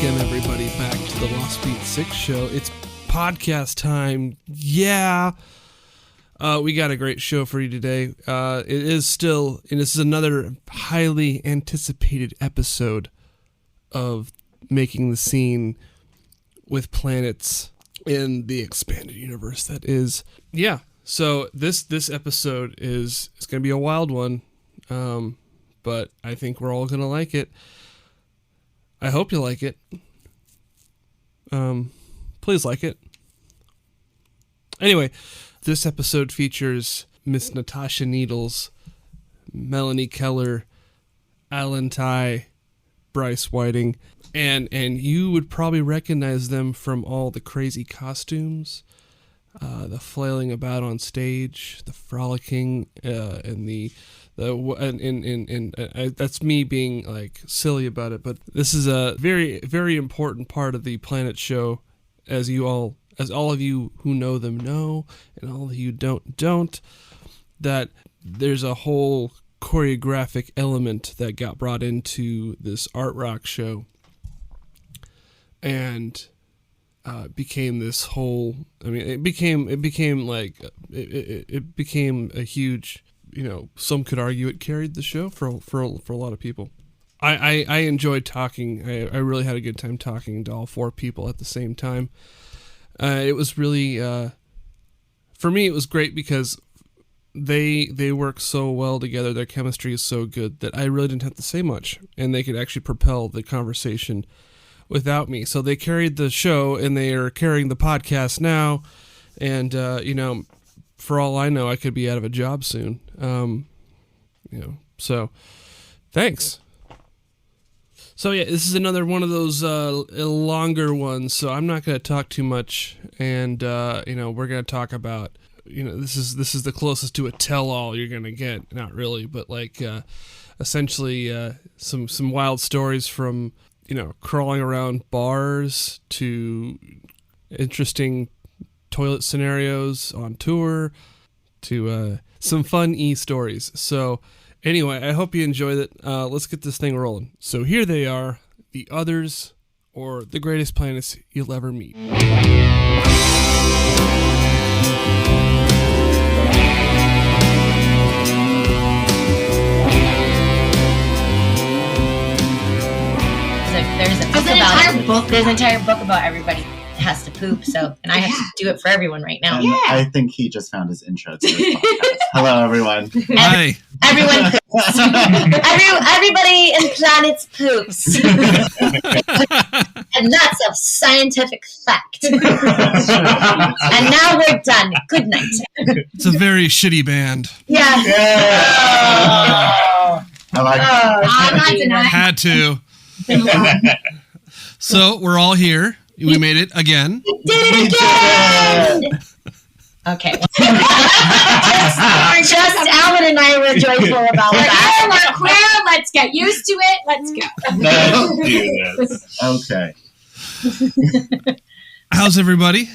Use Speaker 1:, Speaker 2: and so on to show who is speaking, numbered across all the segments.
Speaker 1: Welcome, everybody, back to the Lost Beat 6 show. It's podcast time. Yeah. We got a great show for you today. It is still, and this is another highly anticipated episode of Making the Scene with PLaNETS in the expanded universe that is. Yeah. So this episode is going to be a wild one, but I think we're all going to like it. I hope you like it. Please like it. Anyway, this episode features Miss Natasha Needles, Melanie Keller, Alain, Bryce Whiting, and you would probably recognize them from all the crazy costumes, the flailing about on stage, the frolicking, and that's me being like silly about it, but this is a very, very important part of the PLaNETS show, as all of you who know them know, and all of you don't, that there's a whole choreographic element that got brought into this art rock show, and became this whole. I mean, it became a huge. Some could argue it carried the show for a lot of people. I enjoyed talking. I really had a good time talking to all four people at the same time. It was really, for me, it was great because they work so well together. Their chemistry is so good that I really didn't have to say much, and they could actually propel the conversation without me. So they carried the show, and they are carrying the podcast now. And for all I know, I could be out of a job soon. So thanks. So yeah, this is another one of those longer ones, so I'm not going to talk too much, and we're going to talk about, this is the closest to a tell-all you're going to get. Not really, but essentially some wild stories from, crawling around bars to interesting toilet scenarios on tour to some fun stories. So anyway, I hope you enjoyed it. Let's get this thing rolling. So here they are, the others, or the greatest planets you'll ever meet.
Speaker 2: There's an entire book about everybody has to poop, and I have to do it for everyone right now.
Speaker 3: And I think he just found his intro to his podcast. Hello, everyone.
Speaker 1: Hi.
Speaker 2: Everyone poops. Everybody in PLaNETS poops. And that's a scientific fact. And now we're done. Good night.
Speaker 1: It's a very shitty band.
Speaker 2: Yeah.
Speaker 3: I like it.
Speaker 1: Had to. So we're all here. We made it again.
Speaker 2: Did it again! Okay. Just Alan and I were joyful about that.
Speaker 4: We're queer. Let's get used to it. Let's go.
Speaker 3: Let's do this. Okay.
Speaker 1: How's everybody?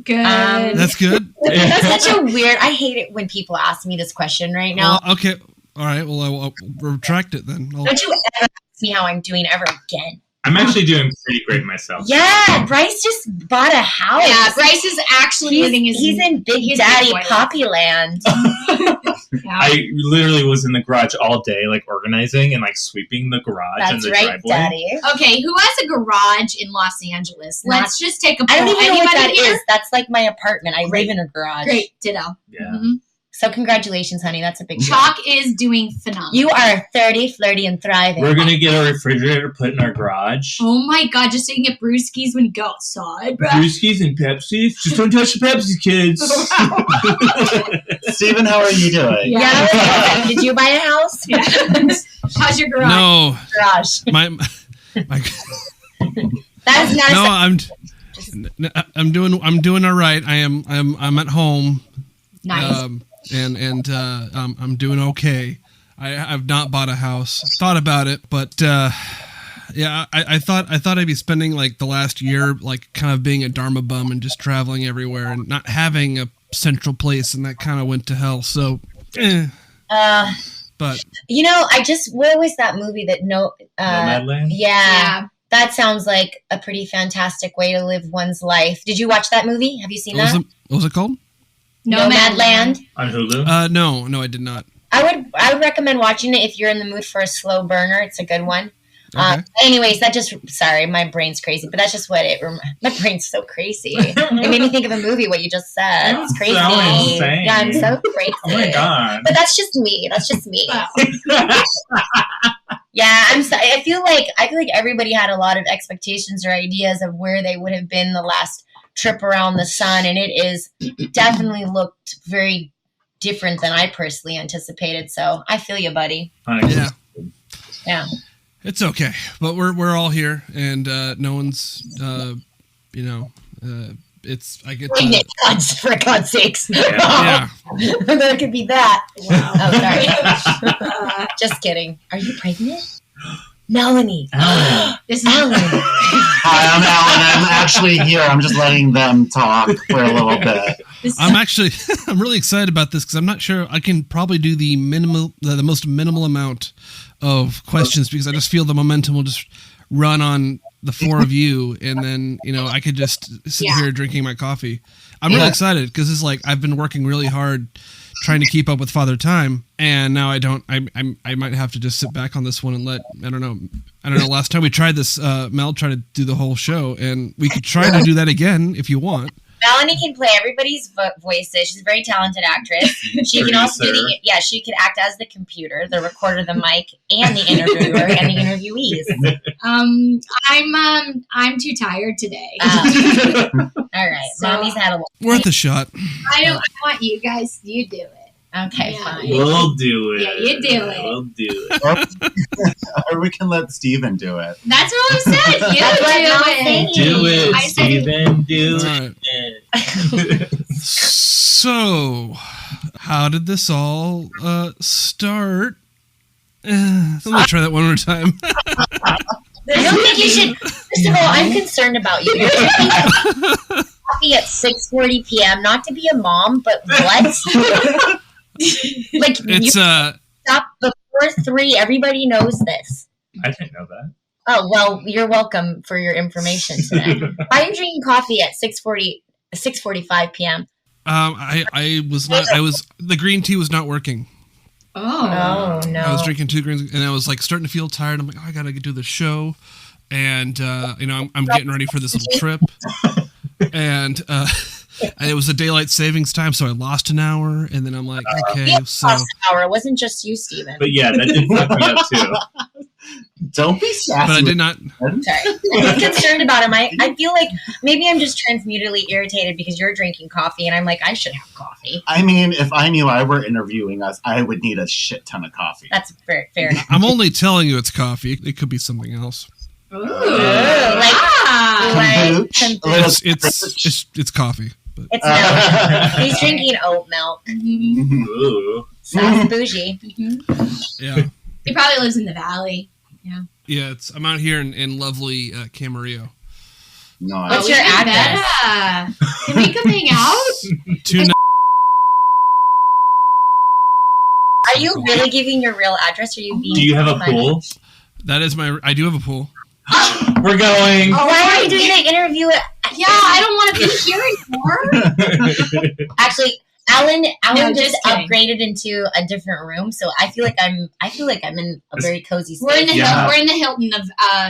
Speaker 4: Good.
Speaker 1: That's good.
Speaker 2: That's such a weird. I hate it when people ask me this question right now.
Speaker 1: Well, okay. All right. Well, I'll retract it then.
Speaker 2: Don't you ever ask me how I'm doing ever again?
Speaker 5: I'm actually doing pretty great myself.
Speaker 2: Yeah, Bryce just bought a house.
Speaker 4: Yeah, Bryce is actually living his.
Speaker 2: He's in Big Daddy Poppy Land.
Speaker 5: I literally was in the garage all day, organizing and sweeping the garage and the driveway.
Speaker 2: Daddy.
Speaker 4: Okay, who has a garage in Los Angeles? Let's just take a poll.
Speaker 2: I don't even know what that
Speaker 4: is.
Speaker 2: That's like my apartment. I live in a garage.
Speaker 4: Great, ditto.
Speaker 5: Yeah.
Speaker 4: Mm-hmm.
Speaker 2: So congratulations, honey. That's a big deal.
Speaker 4: Chalk is doing phenomenal.
Speaker 2: You are 30, flirty, and thriving.
Speaker 5: We're going to get a refrigerator put in our garage.
Speaker 4: Oh my God, just so you can get brewskis when you go outside, bro.
Speaker 5: Brewskis and Pepsis. Just don't touch the Pepsi, kids.
Speaker 3: Steven, how are you doing?
Speaker 2: Yeah. Did you buy a house?
Speaker 4: Yeah. How's your garage?
Speaker 1: No.
Speaker 2: Garage.
Speaker 1: My
Speaker 2: That is not
Speaker 1: I'm doing all right. I'm at home.
Speaker 4: Nice.
Speaker 1: I'm doing okay. I've not bought a house. Thought about it, but yeah, I thought I'd be spending the last year kind of being a Dharma bum and just traveling everywhere and not having a central place, and that kind of went to hell. So, but
Speaker 2: what was that movie that
Speaker 5: Nomadland?
Speaker 2: Yeah. That sounds like a pretty fantastic way to live one's life. Did you watch that movie? Have you seen that?
Speaker 1: What was it called?
Speaker 2: Nomadland.
Speaker 5: On Hulu?
Speaker 1: No, I did not.
Speaker 2: I would recommend watching it if you're in the mood for a slow burner. It's a good one.
Speaker 1: Okay.
Speaker 2: Anyways, sorry, my brain's crazy, but that's just what my brain's so crazy. It made me think of a movie, what you just said. It's crazy.
Speaker 5: So insane.
Speaker 2: Yeah, I'm so crazy.
Speaker 5: Oh my God.
Speaker 2: But that's just me.
Speaker 4: Wow.
Speaker 2: Yeah, I'm sorry. I feel like everybody had a lot of expectations or ideas of where they would have been the last trip around the sun, and it is definitely looked very different than I personally anticipated. So I feel you, buddy.
Speaker 1: Yeah.
Speaker 2: Yeah.
Speaker 1: It's okay, but we're all here, and no one's, it's I get
Speaker 2: for God's sakes.
Speaker 1: Yeah.
Speaker 2: There could be that. Wow. Oh, sorry. Just kidding. Are you pregnant? Melanie.
Speaker 4: This is
Speaker 2: Alain.
Speaker 3: Hi, I'm Alan. I'm actually here. I'm just letting them talk for a little bit.
Speaker 1: I'm really excited about this because I'm not sure I can probably do the most minimal amount of questions because I just feel the momentum will just run on the four of you, and then I could just sit here drinking my coffee. I'm really excited because it's like I've been working really hard trying to keep up with Father Time, and now I don't. I might have to just sit back on this one and let I don't know. Last time we tried this, Mel tried to do the whole show, and we could try to do that again if you want.
Speaker 2: Melanie can play everybody's voices. She's a very talented actress. She can also do she could act as the computer, the recorder, the mic, and the interviewer and the interviewees.
Speaker 4: I'm too tired today.
Speaker 2: All right, so, Mommy's had a
Speaker 1: worth a shot.
Speaker 4: I want you guys. You do it.
Speaker 2: Okay, fine.
Speaker 5: We'll do it.
Speaker 4: Yeah, you do it.
Speaker 5: We'll do it.
Speaker 3: Or we can let Steven do it.
Speaker 4: That's what I said. You
Speaker 5: Do it, Steven. Do
Speaker 1: Right.
Speaker 5: it.
Speaker 1: So, how did this all start? Let me try that one more time.
Speaker 2: I don't think you should. First of all, I'm concerned about you. You're drinking coffee at 6:40 p.m. Not to be a mom, but what? Like
Speaker 1: It's
Speaker 2: stop before 3. Everybody knows this.
Speaker 5: I didn't know that.
Speaker 2: Oh well, you're welcome for your information today. Why are you drinking coffee at 6:45 p.m.?
Speaker 1: I was not. The green tea was not working.
Speaker 2: Oh no!
Speaker 1: I was drinking 2 greens, and I was like starting to feel tired. I'm like, I gotta do the show, and I'm getting ready for this little trip, and it was a daylight savings time, so I lost an hour, and then I'm like, okay, so
Speaker 2: lost an hour. It wasn't just you, Steven.
Speaker 5: But yeah, that did fuck me up too.
Speaker 3: Don't be sassy.
Speaker 1: but I did not.
Speaker 2: Sorry. I'm concerned about him. I feel like maybe I'm just transmutedly irritated because you're drinking coffee, and I'm like, I should have coffee.
Speaker 3: I mean, if I knew I were interviewing us, I would need a shit ton of coffee.
Speaker 2: That's fair.
Speaker 1: I'm only telling you it's coffee. It could be something else.
Speaker 2: Ooh, like
Speaker 1: It's coffee. But.
Speaker 2: It's milk. He's drinking oat milk.
Speaker 4: Mm-hmm.
Speaker 5: Ooh.
Speaker 2: Sounds bougie.
Speaker 4: Mm-hmm.
Speaker 1: Yeah.
Speaker 4: He probably lives in the valley. Yeah.
Speaker 1: Yeah, I'm out here in lovely Camarillo.
Speaker 3: No,
Speaker 2: What's your address?
Speaker 4: Can we come hang out?
Speaker 2: Are you really giving your real address? Or are you being?
Speaker 5: Do you have a pool?
Speaker 1: That is I do have a pool.
Speaker 5: We're going.
Speaker 2: Why are you doing the interview?
Speaker 4: Yeah, I don't want to be here anymore.
Speaker 2: Actually, Alan
Speaker 4: No,
Speaker 2: just
Speaker 4: just kidding.
Speaker 2: upgraded into a different room, so I feel like I'm in a very cozy space.
Speaker 4: We're in the
Speaker 3: Yeah.
Speaker 4: we're in the Hilton of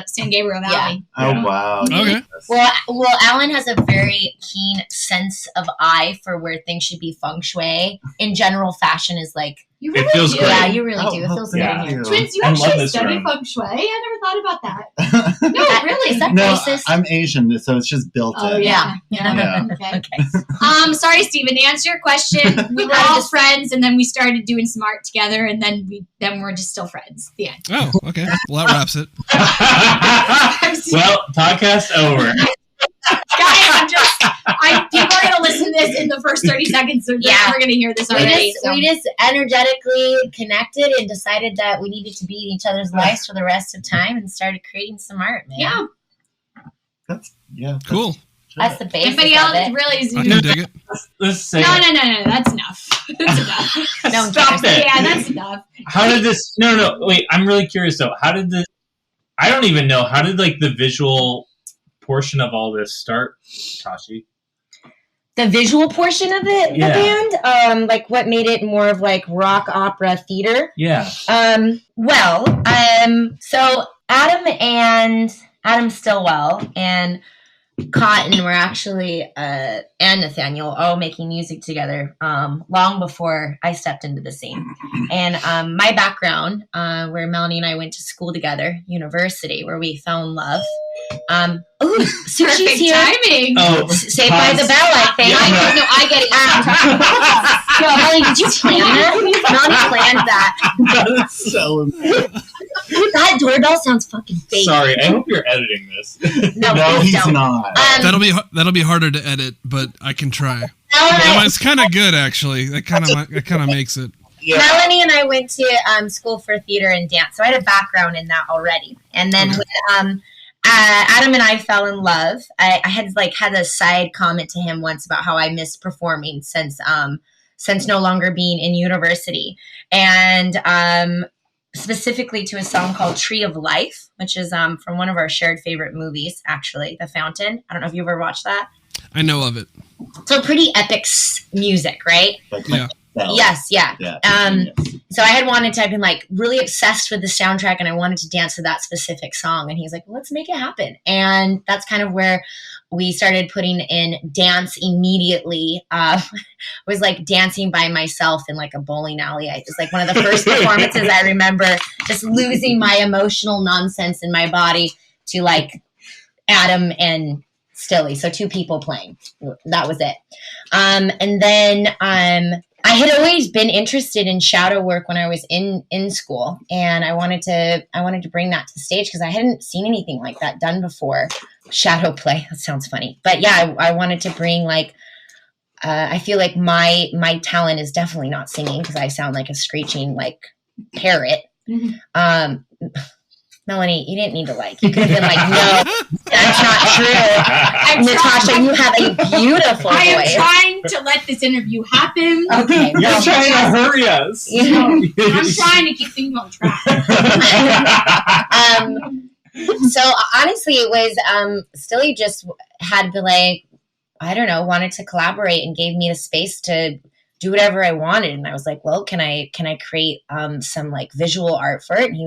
Speaker 4: San Gabriel Valley.
Speaker 3: Oh, wow.
Speaker 1: Okay.
Speaker 2: Well, Alan has a very keen sense of eye for where things should be feng shui. In general, fashion is like,
Speaker 4: You
Speaker 5: It
Speaker 4: really
Speaker 5: feels
Speaker 4: do.
Speaker 5: great.
Speaker 2: yeah, you really do. It feels
Speaker 5: yeah.
Speaker 2: good in here.
Speaker 4: Twins, you
Speaker 5: I love
Speaker 4: actually
Speaker 5: this
Speaker 4: study
Speaker 5: room.
Speaker 4: feng shui? I never thought about that. No, really.
Speaker 2: Is that
Speaker 3: No,
Speaker 2: racist?
Speaker 3: I'm Asian, so it's just built
Speaker 4: Oh
Speaker 3: in.
Speaker 4: yeah.
Speaker 3: Yeah.
Speaker 4: Okay.
Speaker 2: Okay.
Speaker 4: Sorry, Steven. To answer your question, we were all friends, and then we started doing some art together, and then we're just still friends. The end.
Speaker 1: Oh, okay. Well, that wraps it.
Speaker 5: Well, podcast over.
Speaker 4: Guys, people are gonna listen to this in the first 30 seconds, so we're gonna hear this already.
Speaker 2: We just energetically connected and decided that we needed to be in each other's lives for the rest of time and started creating some art, man.
Speaker 4: Yeah.
Speaker 1: Cool.
Speaker 2: That's the basis
Speaker 4: Anybody
Speaker 2: of
Speaker 4: else
Speaker 2: it.
Speaker 4: really?
Speaker 1: I can dig it.
Speaker 5: Let's say.
Speaker 4: No. That's enough. That's enough.
Speaker 2: Don't
Speaker 5: Stop
Speaker 2: care.
Speaker 5: it.
Speaker 4: Yeah, that's enough.
Speaker 5: How did this? No. Wait, I'm really curious though. How did this? I don't even know. How did like the visual portion of all this start, Tashi?
Speaker 2: The visual portion of the band, like what made it more of like rock opera theater.
Speaker 5: Yeah.
Speaker 2: So Adam Stillwell and Cotton were actually and Nathaniel all making music together long before I stepped into the scene. And my background, where Melanie and I went to school together, university, where we fell in love. Sushi's here.
Speaker 4: Timing.
Speaker 5: Oh,
Speaker 2: Saved by the Bell, I think.
Speaker 4: Yeah, no, I get it.
Speaker 2: No, Melanie, did you plan that? Melanie planned that.
Speaker 3: That's so
Speaker 2: That doorbell sounds fucking fake.
Speaker 5: Sorry, I hope you're editing this.
Speaker 2: No,
Speaker 3: he's
Speaker 2: don't.
Speaker 3: not.
Speaker 1: That'll be harder to edit, but I can try. Well, it's kind of good actually. That kind of makes it.
Speaker 3: Yeah.
Speaker 2: Melanie and I went to school for theater and dance, so I had a background in that already. And then when Adam and I fell in love, I had a side comment to him once about how I missed performing since no longer being in university, and specifically to a song called Tree of Life, which is from one of our shared favorite movies, actually, The Fountain. I don't know if you ever watched that.
Speaker 1: I know of it.
Speaker 2: So pretty epic music, right?
Speaker 1: Yeah.
Speaker 2: Yes, yeah.
Speaker 3: Yes.
Speaker 2: So I had wanted to, I've been like really obsessed with the soundtrack and I wanted to dance to that specific song. And he's like, well, let's make it happen. And that's kind of where we started putting in dance immediately. Was like dancing by myself in like a bowling alley. It was like one of the first performances I remember, just losing my emotional nonsense in my body to like Adam and Stilly. So 2 people playing. That was it. And then I had always been interested in shadow work when I was in school, and I wanted to bring that to the stage because I hadn't seen anything like that done before. Shadow play. That sounds funny, but yeah, I wanted to bring like. I feel like my talent is definitely not singing because I sound like a screeching like parrot. Mm-hmm. Melanie, you didn't need to like. You could have been like, no, that's not true. Natasha, you have a beautiful voice.
Speaker 4: I am trying to let this interview happen.
Speaker 2: Okay.
Speaker 5: You're trying to hurry us.
Speaker 2: You know,
Speaker 4: I'm trying to keep things on track.
Speaker 2: So honestly, it was Stilly just had to like, I don't know, wanted to collaborate and gave me the space to do whatever I wanted. And I was like, well, can I create some like visual art for it? And he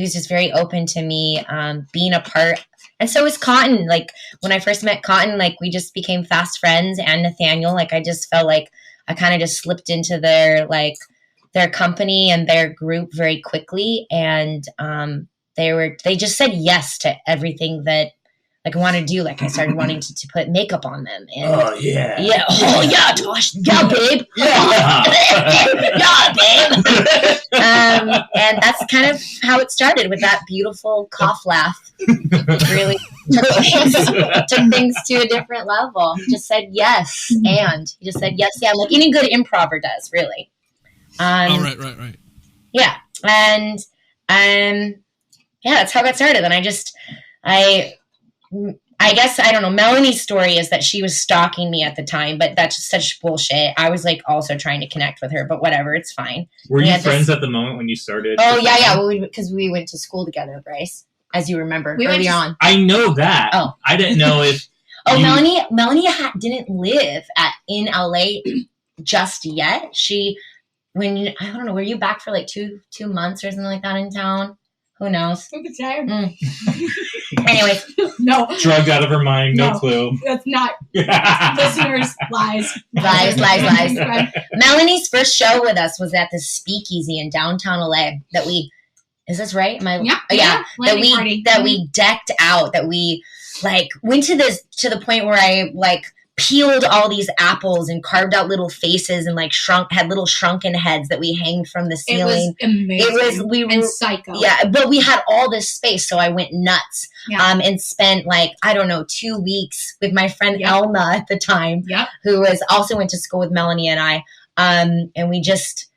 Speaker 2: was just very open to me being a part. And so was Cotton. Like when I first met Cotton, like we just became fast friends, and Nathaniel, like I just felt like I kind of just slipped into their company and their group very quickly. And they just said yes to everything that like I wanted to do. Like I started wanting to put makeup on them. And,
Speaker 5: oh yeah.
Speaker 2: Yeah. Oh yeah, Tosh. Yeah, babe.
Speaker 5: Yeah.
Speaker 2: Yeah, babe. And that's kind of how it started, with that beautiful cough laugh. Really took things to a different level. He just said yes, and he just said yes, yeah, like any good improver does, really.
Speaker 1: Right.
Speaker 2: Yeah, and yeah, that's how it got started. And I guess, I don't know, Melanie's story is that she was stalking me at the time, but that's just such bullshit. I was like also trying to connect with her, but whatever, it's fine.
Speaker 5: Were you friends at the moment when you started?
Speaker 2: Oh, yeah, because we went to school together, Bryce, as you remember, early on.
Speaker 5: I know that.
Speaker 2: Oh.
Speaker 5: I didn't know if...
Speaker 2: Melanie didn't live in LA just yet. I don't know, were you back for like two months or something like that in town? Who knows? Anyways.
Speaker 4: No.
Speaker 5: Drugged out of her mind, no clue.
Speaker 4: That's not. Listeners, lies.
Speaker 2: Lies. Melanie's first show with us was at the Speakeasy in downtown LA is this right?
Speaker 4: Yeah.
Speaker 2: That we decked out, that we like went to the point where I like peeled all these apples and carved out little faces and like had little shrunken heads that we hanged from the ceiling.
Speaker 4: It was amazing. And psycho.
Speaker 2: Yeah, but we had all this space, so I went nuts. Yeah. And spent like, I don't know, 2 weeks with my friend Elna at the time, who also went to school with Melanie and I. And we just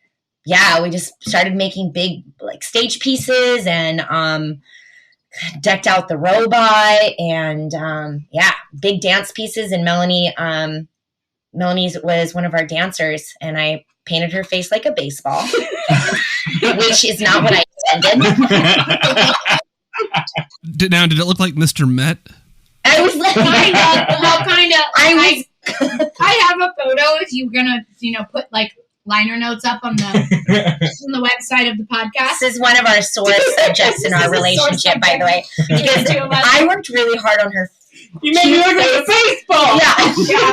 Speaker 2: started making big like stage pieces and decked out the robot and big dance pieces. And Melanie's was one of our dancers, and I painted her face like a baseball, which is not what I intended.
Speaker 1: Did it look like Mr. Met?
Speaker 2: I was like,
Speaker 4: kind of.
Speaker 2: I
Speaker 4: have a photo if you're gonna, put like liner notes up on the on the website of the podcast.
Speaker 2: This is one of our sore subjects in our relationship, by the way, because I worked really hard on her.
Speaker 5: You made me look like a baseball.
Speaker 2: Yeah,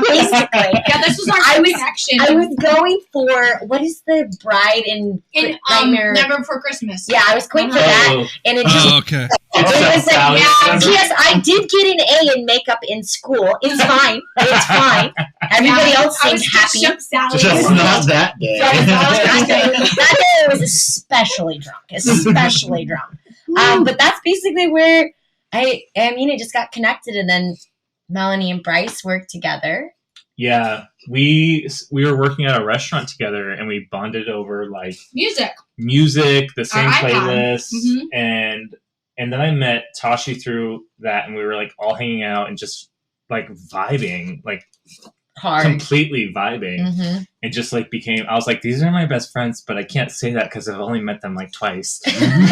Speaker 2: basically.
Speaker 4: Yeah, this was our connection.
Speaker 2: I was going for what is the Bride in Nightmare?
Speaker 4: Never Before Christmas.
Speaker 2: Yeah, I was going for that, and it just.
Speaker 1: Okay.
Speaker 2: It was like, yes, I did get an A in makeup in school. It's fine. It's fine. Everybody else seemed happy.
Speaker 3: Just not that day.
Speaker 2: That day I was especially drunk. But that's basically where it just got connected, and then Melanie and Bryce worked together.
Speaker 5: Yeah, we were working at a restaurant together, and we bonded over like
Speaker 4: music,
Speaker 5: the same playlist, and then I met Tashi through that, and we were like all hanging out and just like vibing, like
Speaker 2: hard,
Speaker 5: completely vibing, and just like I was like, these are my best friends, but I can't say that because I've only met them like twice, and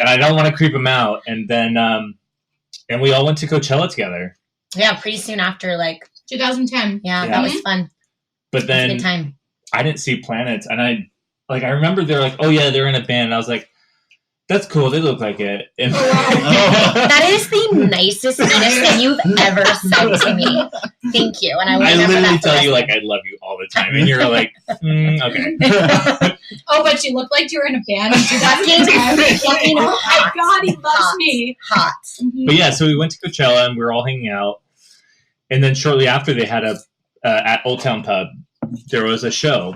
Speaker 5: I don't want to creep them out. And then, and we all went to Coachella together.
Speaker 2: Yeah, pretty soon after, like
Speaker 4: 2010.
Speaker 2: Yeah, that was fun.
Speaker 5: But then
Speaker 2: good time.
Speaker 5: I didn't see PLaNETS, and I remember they're like, oh yeah, they're in a band. And I was like, that's cool. They look like it. And
Speaker 2: that is the nicest, meanest thing you've ever said to me. Thank you. And I
Speaker 5: literally tell you like I love you all the time, and you're like, okay.
Speaker 4: Oh, but you look like you were in a band in 2010. Oh my God, he loves me.
Speaker 2: Hot.
Speaker 4: Mm-hmm.
Speaker 5: But yeah, so we went to Coachella and we were all hanging out, and then shortly after they had at Old Town Pub, there was a show,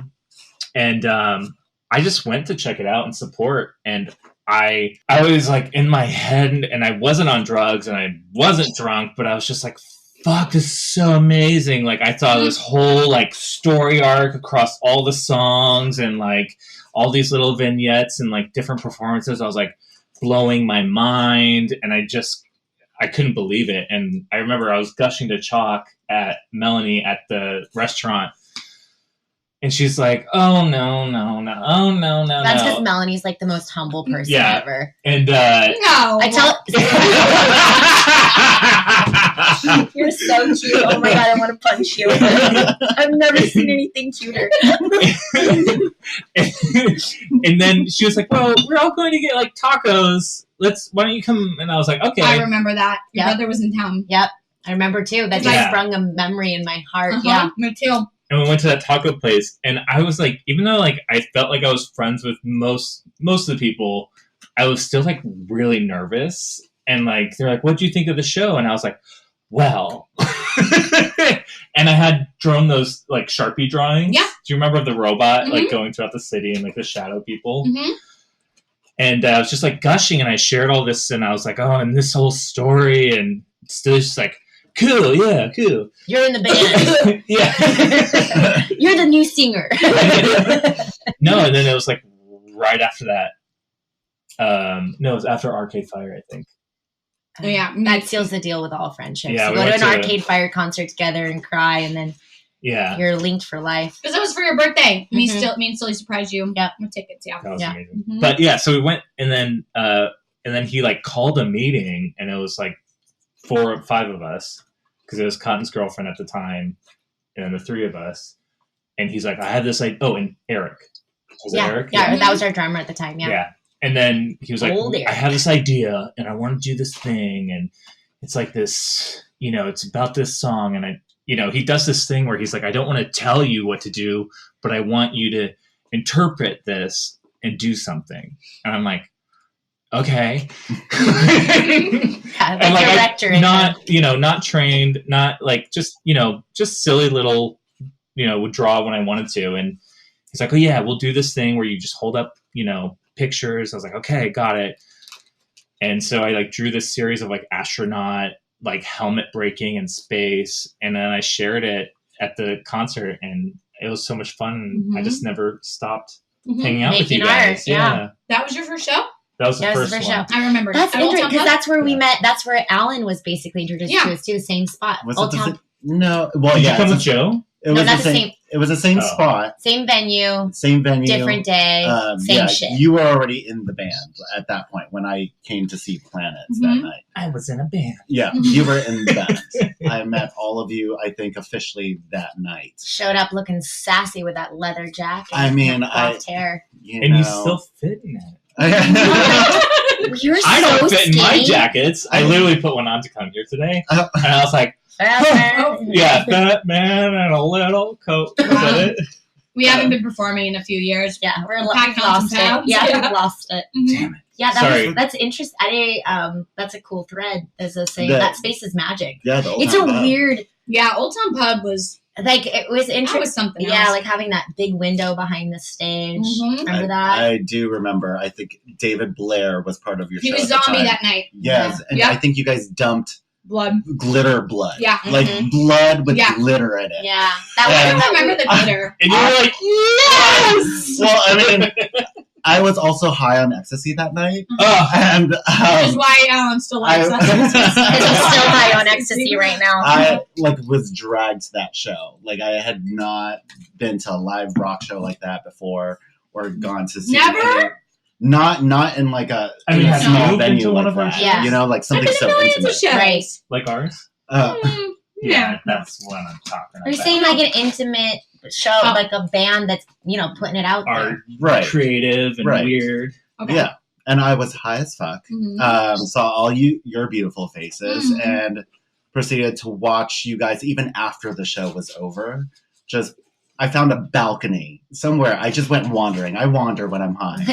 Speaker 5: and I just went to check it out and support, and I was like in my head, and I wasn't on drugs and I wasn't drunk, but I was just like, fuck, this is so amazing. Like I saw this whole like story arc across all the songs and like all these little vignettes and like different performances. I was like blowing my mind, and I couldn't believe it. And I remember I was gushing to Chalk at Melanie at the restaurant. And she's like, oh, no.
Speaker 2: That's because Melanie's like the most humble person ever.
Speaker 5: And,
Speaker 4: no.
Speaker 2: I tell you're so cute. Oh my God, I want to punch you. I've never seen anything cuter.
Speaker 5: And then she was like, well, we're all going to get like tacos. Why don't you come? And I was like, okay.
Speaker 4: I remember that. Your brother was in town.
Speaker 2: Yep. I remember too. That just sprung a memory in my heart. Yeah.
Speaker 4: Me too.
Speaker 5: And we went to that taco place, and I was like, even though like I felt like I was friends with most of the people, I was still like really nervous. And like they're like, "What do you think of the show?" And I was like, "Well," and I had drawn those like Sharpie drawings.
Speaker 4: Yeah.
Speaker 5: Do you remember the robot like going throughout the city and like the shadow people?
Speaker 4: Mm-hmm.
Speaker 5: And I was just like gushing, and I shared all this, and I was like, "Oh, and this whole story," and still just like. Cool, yeah, cool.
Speaker 2: You're in the band.
Speaker 5: Yeah.
Speaker 2: You're the new singer.
Speaker 5: No, and then it was like right after that. No, it was after Arcade Fire, I think.
Speaker 4: Oh, yeah.
Speaker 2: That seals the deal with all friendships.
Speaker 5: Yeah,
Speaker 2: you go to an Arcade Fire concert together and cry, and then you're linked for life.
Speaker 4: Because it was for your birthday. Me and Silly surprised you.
Speaker 2: Yeah.
Speaker 4: With tickets, yeah.
Speaker 5: That was amazing.
Speaker 4: Mm-hmm.
Speaker 5: But yeah, so we went, and then he like called a meeting, and it was like 4 or 5 of us. Because it was Cotton's girlfriend at the time, and then the 3 of us. And he's like, I have this like, and Eric. Was it Eric?
Speaker 2: Yeah, that was our drummer at the time,
Speaker 5: Yeah. And then he was like, I have this idea, and I want to do this thing, and it's like this, it's about this song, and he does this thing where he's like, I don't want to tell you what to do, but I want you to interpret this and do something. And I'm like, okay.
Speaker 2: And
Speaker 5: like
Speaker 2: director
Speaker 5: not trained, not like just silly little would draw when I wanted to. And he's like, oh yeah, we'll do this thing where you just hold up pictures. I was like, okay, got it. And so I like drew this series of like astronaut like helmet breaking in space, and then I shared it at the concert, and it was so much fun. I just never stopped hanging out with you guys.
Speaker 2: Yeah.
Speaker 4: That was your first show?
Speaker 5: That was the first one.
Speaker 4: Show. I remember.
Speaker 2: That's interesting because that's where we met. That's where Alain was basically introduced to us to the same spot.
Speaker 3: No, well,
Speaker 5: Did you come with Joe?
Speaker 3: It was the same. It was the same spot,
Speaker 2: same venue, different day, same shit.
Speaker 3: You were already in the band at that point when I came to see PLaNETS that night.
Speaker 5: I was in a band.
Speaker 3: Yeah, you were in the band. I met all of you, I think, officially that night.
Speaker 2: Showed up looking sassy with that leather jacket.
Speaker 3: I mean,
Speaker 2: hair.
Speaker 3: You
Speaker 5: still fit in it.
Speaker 2: You're
Speaker 5: I don't
Speaker 2: so
Speaker 5: fit in my jackets. I literally put one on to come here today, and I was like, yeah, Batman and a little coat. Is that it?
Speaker 4: We haven't been performing in a few years.
Speaker 2: Yeah, we've lost it. Yeah, we've lost it.
Speaker 5: Damn it.
Speaker 2: Yeah, that's interesting. That's a cool thread. As I say, that space is magic.
Speaker 3: Yeah,
Speaker 2: it's a weird.
Speaker 4: Yeah, Old Town Pub was
Speaker 2: like it was interesting.
Speaker 4: That was something else.
Speaker 2: Yeah, like having that big window behind the stage. Remember that?
Speaker 3: I do remember. I think David Blair was part of your show.
Speaker 4: He was zombie that night.
Speaker 3: Yes, and I think you guys dumped glitter blood.
Speaker 4: Yeah.
Speaker 3: Like blood with glitter in it.
Speaker 2: Yeah.
Speaker 4: I remember the glitter.
Speaker 5: And you were like, yes!
Speaker 3: Well, I mean, I was also high on ecstasy that night. And
Speaker 4: which is why Alan still likes us.
Speaker 2: He's still high on ecstasy right now.
Speaker 3: I was dragged to that show. Like I had not been to a live rock show like that before or gone to see
Speaker 4: Never?
Speaker 3: Not in like a
Speaker 5: small
Speaker 3: venue like that.
Speaker 2: Yeah.
Speaker 3: You know, like something so intimate.
Speaker 2: Right.
Speaker 5: Like ours?
Speaker 4: Yeah,
Speaker 5: that's what I'm talking about.
Speaker 2: You're saying like an intimate show, like a band that's, putting it out there.
Speaker 3: Right.
Speaker 5: Creative and weird.
Speaker 4: Okay.
Speaker 3: Yeah. And I was high as fuck. Saw all your beautiful faces and proceeded to watch you guys even after the show was over. I found a balcony somewhere. I just went wandering. I wander when I'm high.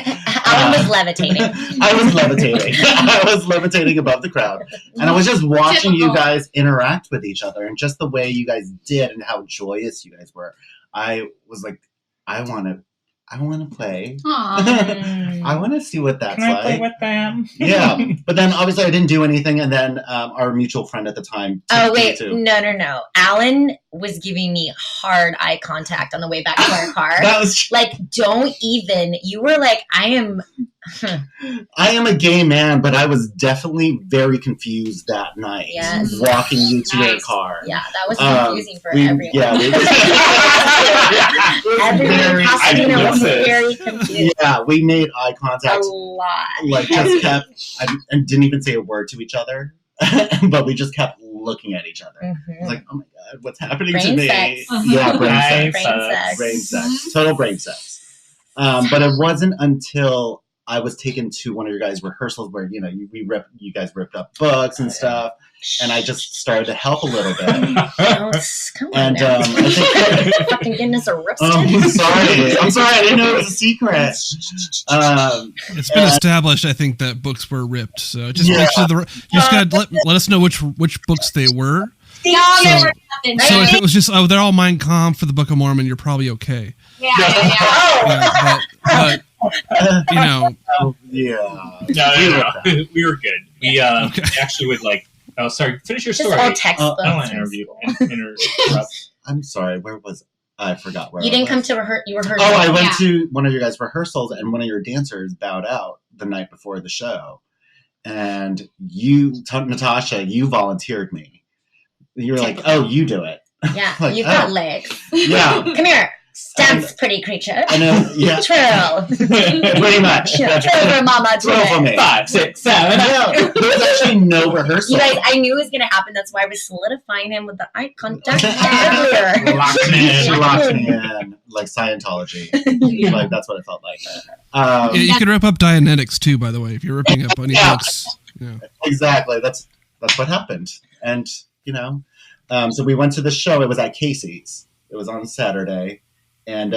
Speaker 2: Alan was levitating.
Speaker 3: I was levitating. I was levitating above the crowd. And I was just watching you guys interact with each other and just the way you guys did and how joyous you guys were. I was like, I want to play. I want to see what that's like.
Speaker 5: Can I play with them?
Speaker 3: Yeah. But then obviously I didn't do anything. And then our mutual friend at the time.
Speaker 2: No. Alan was giving me hard eye contact on the way back to our car.
Speaker 3: That was
Speaker 2: you were like, I am
Speaker 3: a gay man, but I was definitely very confused that night.
Speaker 2: Yes.
Speaker 3: Walking you to your car.
Speaker 2: Yeah, that was confusing for everyone.
Speaker 3: Yeah.
Speaker 2: Everyone Pasadena was very confused.
Speaker 3: Yeah, we made eye contact.
Speaker 2: A lot.
Speaker 3: Like, just kept, and didn't even say a word to each other, but we just kept looking at each other.
Speaker 2: Mm-hmm.
Speaker 3: Like, oh my God, what's happening
Speaker 2: brain
Speaker 3: to me?
Speaker 2: sex.
Speaker 3: Yeah, brain
Speaker 2: sex.
Speaker 3: Brain sex. Total brain sex. But it wasn't until I was taken to one of your guys' rehearsals where, you guys ripped up books and stuff. And I just started to help a little bit.
Speaker 2: Come on,
Speaker 3: I think
Speaker 2: fucking getting us a rip
Speaker 3: I'm sorry. I didn't know it was a secret.
Speaker 1: It's been established, I think, that books were ripped. So just make sure you just gotta let us know which books they were.
Speaker 4: They were nothing.
Speaker 1: So if it was just they're all Mein Kampf for the Book of Mormon, you're probably okay.
Speaker 4: Yeah.
Speaker 1: But
Speaker 3: Yeah.
Speaker 5: No. We were good. We actually would finish your story.
Speaker 2: Just all textbooks.
Speaker 5: I don't want to interrupt.
Speaker 3: I'm sorry. Where was I? Forgot where
Speaker 2: you didn't come to rehearse. You rehearsed.
Speaker 3: Oh, I went to one of your guys' rehearsals, and one of your dancers bowed out the night before the show, and Natasha, you volunteered me. You were like, "Oh, you do it."
Speaker 2: Yeah, you've got legs.
Speaker 3: Yeah,
Speaker 2: come here. Dance, pretty creature.
Speaker 3: I know. Yeah.
Speaker 2: Twirl.
Speaker 3: Pretty much.
Speaker 2: Twirl for mama.
Speaker 3: Twirl for me.
Speaker 5: 5, 6, 7.
Speaker 3: Yeah. There was actually no rehearsal.
Speaker 2: You guys, I knew it was going to happen. That's why I was solidifying him with the eye contact earlier.
Speaker 3: She locked me in like Scientology. Like that's what it felt like.
Speaker 1: You can rip up Dianetics too, by the way, if you're ripping up any books. Yeah.
Speaker 3: Exactly. That's what happened. And so we went to the show. It was at Casey's. It was on Saturday. And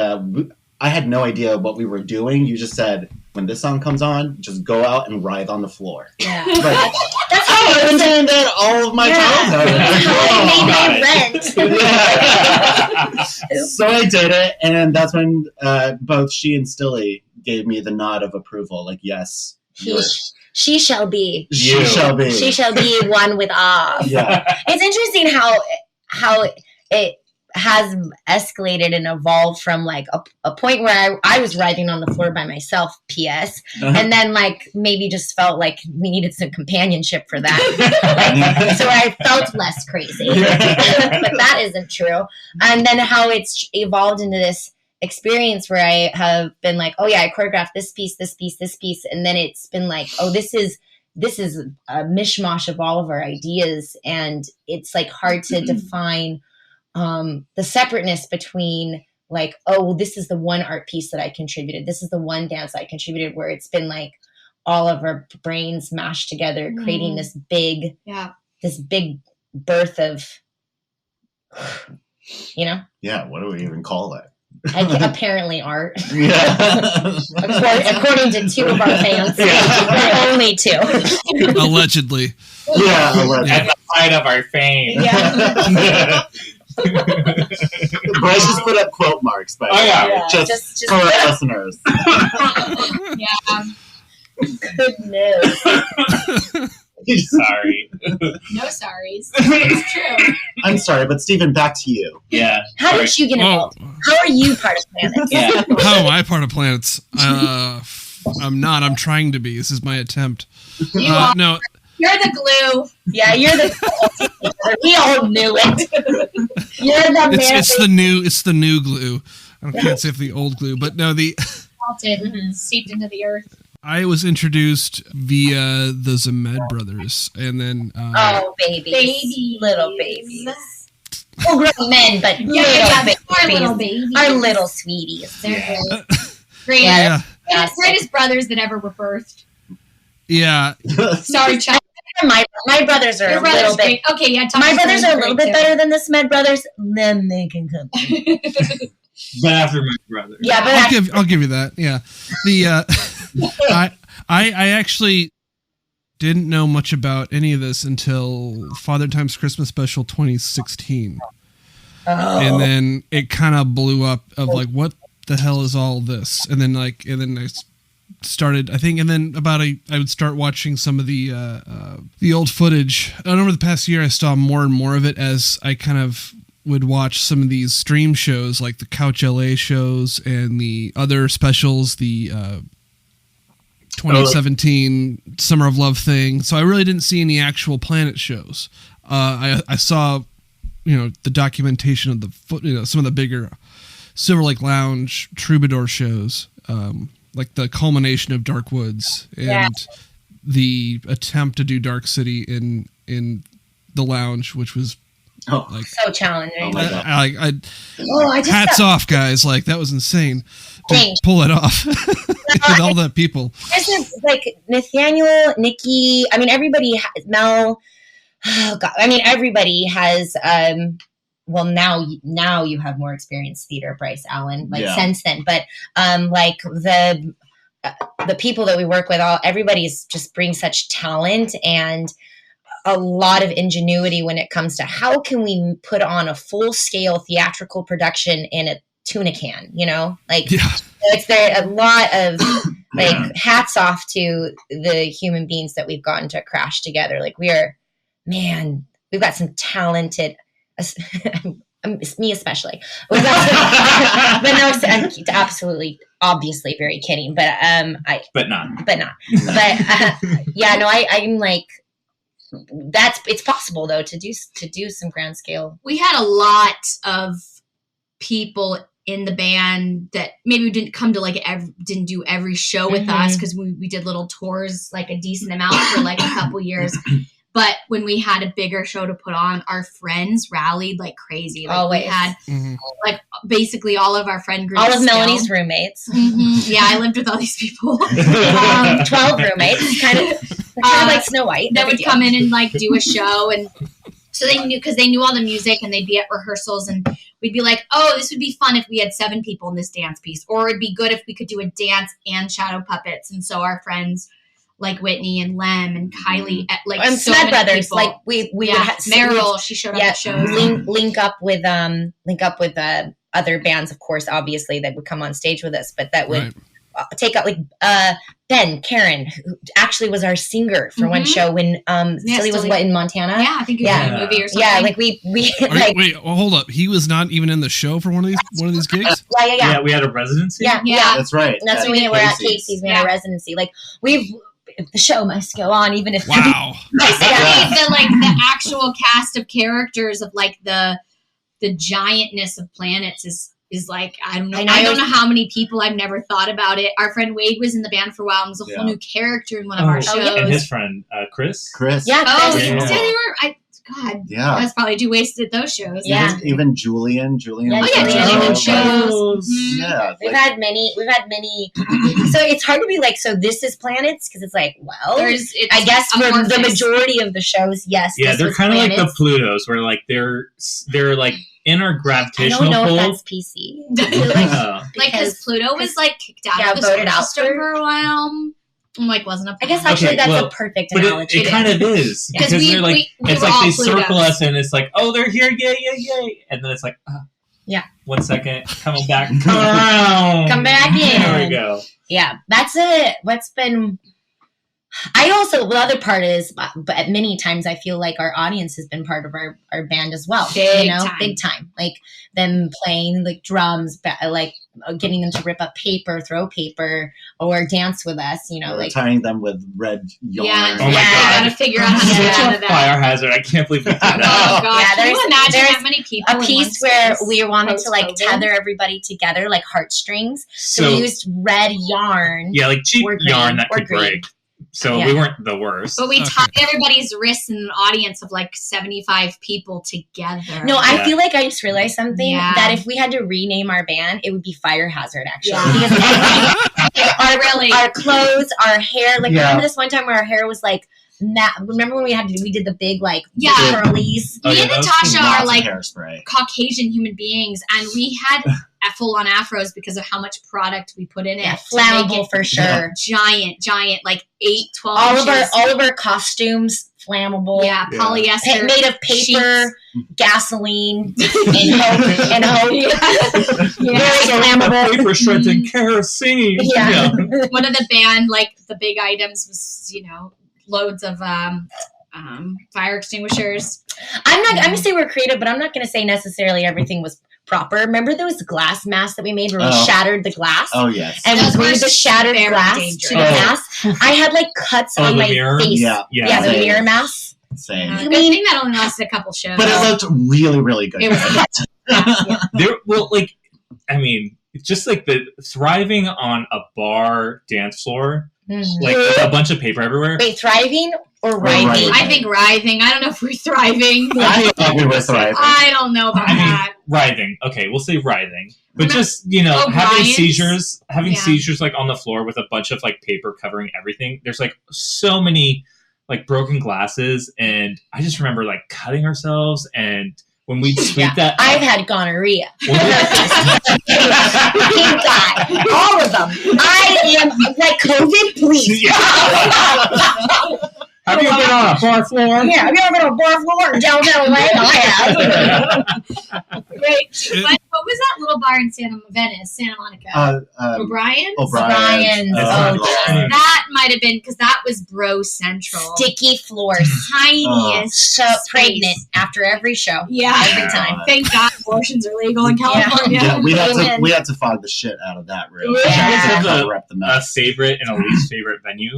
Speaker 3: I had no idea what we were doing. You just said, when this song comes on, just go out and writhe on the floor.
Speaker 2: Yeah.
Speaker 3: That's how I've been doing that all of my childhood.
Speaker 2: That's how I made my rent.
Speaker 3: So I did it, and that's when both she and Stilly gave me the nod of approval. Like, yes.
Speaker 2: She shall be.
Speaker 3: She shall be.
Speaker 2: She shall be one with us.
Speaker 3: Yeah.
Speaker 2: It's interesting how has escalated and evolved from like a point where I was writhing on the floor by myself, PS, and then like maybe just felt like we needed some companionship for that. So I felt less crazy, but that isn't true. And then how it's evolved into this experience where I have been like, oh yeah, I choreographed this piece, and then it's been like, oh, this is a mishmash of all of our ideas, and it's like hard to define the separateness between like, oh, this is the one art piece that I contributed. This is the one dance I contributed, where it's been like all of our brains mashed together, creating this big birth of, you know?
Speaker 3: Yeah. What do we even call it?
Speaker 2: Apparently art.
Speaker 3: Yeah.
Speaker 2: According to two of our fans.
Speaker 3: Yeah.
Speaker 2: Only two.
Speaker 3: Yeah.
Speaker 1: Allegedly.
Speaker 3: Allegedly.
Speaker 5: At the height of our fame.
Speaker 2: Yeah.
Speaker 3: Bryce just put up quote marks, by the way.
Speaker 2: Yeah,
Speaker 3: Just
Speaker 2: just
Speaker 3: for our listeners.
Speaker 4: Yeah.
Speaker 2: Good news.
Speaker 5: Sorry.
Speaker 4: No sorries. It's true.
Speaker 3: I'm sorry, but Stephen, back to you.
Speaker 5: Yeah.
Speaker 2: How did you get involved? How are you part of PLaNETS?
Speaker 5: Yeah.
Speaker 1: How am I part of PLaNETS? I'm not. I'm trying to be. This is my attempt.
Speaker 4: You are.
Speaker 1: No.
Speaker 4: You're the glue.
Speaker 2: Yeah, you're the. We all knew it. You're the man.
Speaker 1: It's the new glue. I can't say if the old glue, but no,
Speaker 4: Melted, seeped into the earth.
Speaker 1: I was introduced via the Zemed brothers, and then
Speaker 2: Oh, babies. Little babies. Full grown men, but
Speaker 4: Our little babies.
Speaker 2: Our little sweeties.
Speaker 4: They're great.
Speaker 1: yeah,
Speaker 4: They're the greatest brothers that ever were birthed.
Speaker 1: yeah.
Speaker 4: Sorry, child.
Speaker 2: My brothers are
Speaker 4: Your
Speaker 2: a
Speaker 4: brother's
Speaker 2: little bit.
Speaker 4: great. Okay, yeah.
Speaker 2: My brothers are a little bit
Speaker 4: too.
Speaker 2: better than the Smed brothers. Then they can come.
Speaker 5: But after my brother.
Speaker 2: Yeah, but
Speaker 1: I'll give you that. Yeah, I actually didn't know much about any of this until Father Time's Christmas Special 2016, and then it kind of blew up of like, what the hell is all this? And then I started, I think, and then I would start watching some of the old footage. And over the past year, I saw more and more of it as I kind of would watch some of these stream shows, like the Couch LA shows and the other specials, the 2017 Summer of Love thing. So I really didn't see any actual PLaNET shows. I saw, the documentation of some of the bigger Silver Lake Lounge Troubadour shows, like the culmination of Dark Woods and the attempt to do Dark City in the lounge, which was
Speaker 2: so challenging.
Speaker 3: Oh my God.
Speaker 2: I just
Speaker 1: hats off, guys! Like, that was insane to pull it off with all the people.
Speaker 2: There's like Nathaniel, Nikki. I mean, everybody. Mel. Oh God. I mean, everybody has. Well, now you have more experienced theater, Bryce, Alain, since then. But like the people that we work with, everybody's just brings such talent and a lot of ingenuity when it comes to how can we put on a full scale theatrical production in a tuna can, it's there a lot of like hats off to the human beings that we've gotten to crash together. Like we've got some talented, me especially. We've got but no, I'm absolutely, obviously very kidding, but not. I'm like, it's possible though to do some grand scale.
Speaker 4: We had a lot of people in the band that maybe didn't come to didn't do every show with us, because we did little tours, like a decent amount for like a couple years. But when we had a bigger show to put on, our friends rallied like crazy. Like,
Speaker 2: always.
Speaker 4: We had like basically all of our friend groups.
Speaker 2: All of Melanie's roommates.
Speaker 4: Yeah, I lived with all these people.
Speaker 2: 12 roommates, kind of like Snow White.
Speaker 4: That would come in and like do a show, and so they knew, because they knew all the music, and they'd be at rehearsals, and we'd be like, "Oh, this would be fun if we had 7 people in this dance piece, or it'd be good if we could do a dance and shadow puppets." And so our friends like Whitney and Lem and Kylie,
Speaker 2: and
Speaker 4: so
Speaker 2: Smed
Speaker 4: many
Speaker 2: brothers,
Speaker 4: people.
Speaker 2: like we would have
Speaker 4: Meryl, she showed up at shows.
Speaker 2: Link up with other bands, of course, obviously, that would come on stage with us, but that would take out like Ben, Karen, who actually was our singer for one show when Silly was in Montana.
Speaker 4: Yeah, I think he was in a movie or something.
Speaker 2: Yeah, like we like,
Speaker 1: wait, hold up. He was not even in the show for one of these gigs?
Speaker 2: Yeah,
Speaker 5: we had a residency.
Speaker 2: Yeah.
Speaker 3: That's right.
Speaker 2: That's when we were at Casey's. We had a residency. Like the show must go on, even if
Speaker 1: wow.
Speaker 4: the actual cast of characters of like the giantness of PLaNETS is like, I don't know how many people. I've never thought about it. Our friend Wade was in the band for a while and was a whole new character in one of our shows.
Speaker 5: And his friend Chris.
Speaker 2: Yeah.
Speaker 4: God.
Speaker 3: Yeah.
Speaker 4: That's probably too wasted those shows.
Speaker 2: Yeah.
Speaker 3: Even Julian.
Speaker 2: Yeah,
Speaker 3: Julian
Speaker 4: shows.
Speaker 3: Yeah.
Speaker 2: We've had many. So it's hard to be like, so this is PLaNETS, because it's like, well, I guess for the majority of the shows, yes.
Speaker 5: Yeah, they're kind of like the Plutos, where like they're like in our gravitational pull.
Speaker 2: I don't know if that's PC.
Speaker 4: Because Pluto was like kicked out of the
Speaker 2: voted out
Speaker 4: for a while. Wasn't a.
Speaker 2: I guess actually that's a perfect analogy.
Speaker 5: But it kind of is, because they're like, it's like they circle us and it's like, oh, they're here, yay, and then it's like, 1 second, coming back, come back in. There we go.
Speaker 2: Yeah, that's it. What's been. The other part is, but many times I feel like our audience has been part of our band as well. Big time. Like them playing like drums, like getting them to rip up paper, throw paper, or dance with us. Like
Speaker 3: tying them with red yarn.
Speaker 4: Yeah,
Speaker 5: oh my God.
Speaker 4: I gotta figure out how to get out of that.
Speaker 5: Fire hazard! I can't believe we did that.
Speaker 4: Oh God!
Speaker 2: Yeah,
Speaker 4: can you imagine that many people?
Speaker 2: A piece where we wanted to like tether everybody together, like heartstrings. So we used red yarn.
Speaker 5: Yeah, like cheap yarn that could break. So we weren't the worst.
Speaker 4: But we tied everybody's wrists in an audience of like 75 people together.
Speaker 2: No, I feel like I just realized something, that if we had to rename our band, it would be Fire Hazard, actually. Yeah. Because our clothes, our hair, like remember this one time where our hair was like, remember when we did the big like curlies?
Speaker 4: Me and Natasha are like
Speaker 3: hairspray.
Speaker 4: Caucasian human beings, and we had full-on afros because of how much product we put in it.
Speaker 2: Flammable for sure.
Speaker 4: Giant, like 12 inches.
Speaker 2: All of our costumes flammable.
Speaker 4: Yeah, polyester.
Speaker 2: Made of paper, sheets. Gasoline, and hope.
Speaker 5: Very flammable. Paper shreds and kerosene.
Speaker 2: Yeah.
Speaker 4: One of the band, like the big items was, loads of fire extinguishers.
Speaker 2: I'm gonna say we're creative, but I'm not gonna say necessarily everything was proper. Remember those glass masks that we made where we shattered the glass?
Speaker 3: Oh yes.
Speaker 2: And we glued the shattered glass to the mask. I had like cuts on my face. Yeah, the mirror mask.
Speaker 3: Same.
Speaker 4: Good thing that only lasted a couple shows.
Speaker 3: But it looked really, really good.
Speaker 4: It was
Speaker 5: just like the thriving on a bar dance floor. Like a bunch of paper everywhere.
Speaker 2: Wait, thriving or writhing?
Speaker 4: I think writhing. I don't know if we're thriving.
Speaker 3: I thought we were thriving.
Speaker 4: I don't know about that.
Speaker 5: Writhing. Okay, we'll say writhing. But just, having seizures like on the floor with a bunch of like paper covering everything. There's like so many like broken glasses, and I just remember like cutting ourselves, and when we sweep that up,
Speaker 2: I've had gonorrhea. All of them. I am like COVID, please.
Speaker 5: Have you been on a bar floor?
Speaker 2: Yeah, have you ever been on a bar floor in downtown Atlanta? I have.
Speaker 4: Great. What was that little bar in Santa Monica? O'Brien's?
Speaker 3: O'Brien's.
Speaker 4: That might have been, because that was bro central.
Speaker 2: Sticky floors.
Speaker 4: Tiniest.
Speaker 2: So pregnant after every show.
Speaker 4: Yeah.
Speaker 2: Every time.
Speaker 4: Thank God abortions are legal in California.
Speaker 3: Yeah, we had to fog the shit out of that room.
Speaker 5: Yeah. A favorite and a least favorite venue?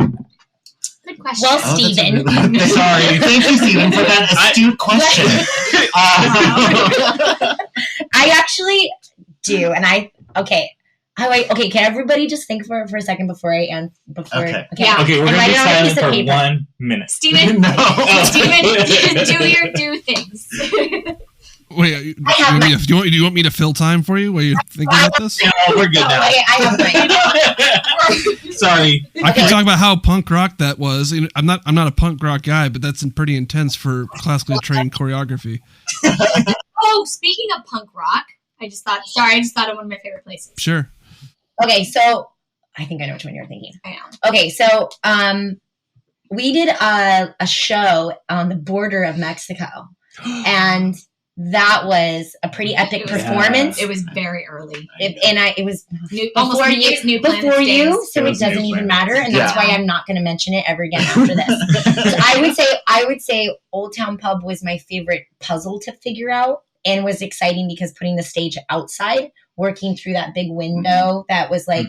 Speaker 4: Good question.
Speaker 2: Well, Steven.
Speaker 5: Sorry.
Speaker 3: Thank you, Steven, for that astute question.
Speaker 2: I actually do, and okay, can everybody just think for a second before I end?
Speaker 3: Okay.
Speaker 5: Okay, we're going to be silent for 1 minute.
Speaker 4: Steven,
Speaker 3: No.
Speaker 4: Steven, do things.
Speaker 1: Wait, do you want me to fill time for you while you're thinking about this?
Speaker 5: No, we're good now.
Speaker 2: I have
Speaker 5: Sorry.
Speaker 1: I can talk about how punk rock that was. I'm not a punk rock guy, but that's pretty intense for classically trained choreography.
Speaker 4: Oh, speaking of punk rock, I just thought of one of my favorite places.
Speaker 1: Sure.
Speaker 2: Okay, so I think I know which one you're thinking.
Speaker 4: I know.
Speaker 2: Okay, so we did a show on the border of Mexico, and that was a pretty epic performance.
Speaker 4: It was very early.
Speaker 2: It was
Speaker 4: almost new
Speaker 2: before you, so it
Speaker 5: was
Speaker 2: doesn't
Speaker 5: New
Speaker 2: even
Speaker 5: Planets.
Speaker 2: matter, and that's why I'm not going to mention it ever again after this. So I would say Old Town Pub was my favorite puzzle to figure out, and was exciting because putting the stage outside, working through that big window that was like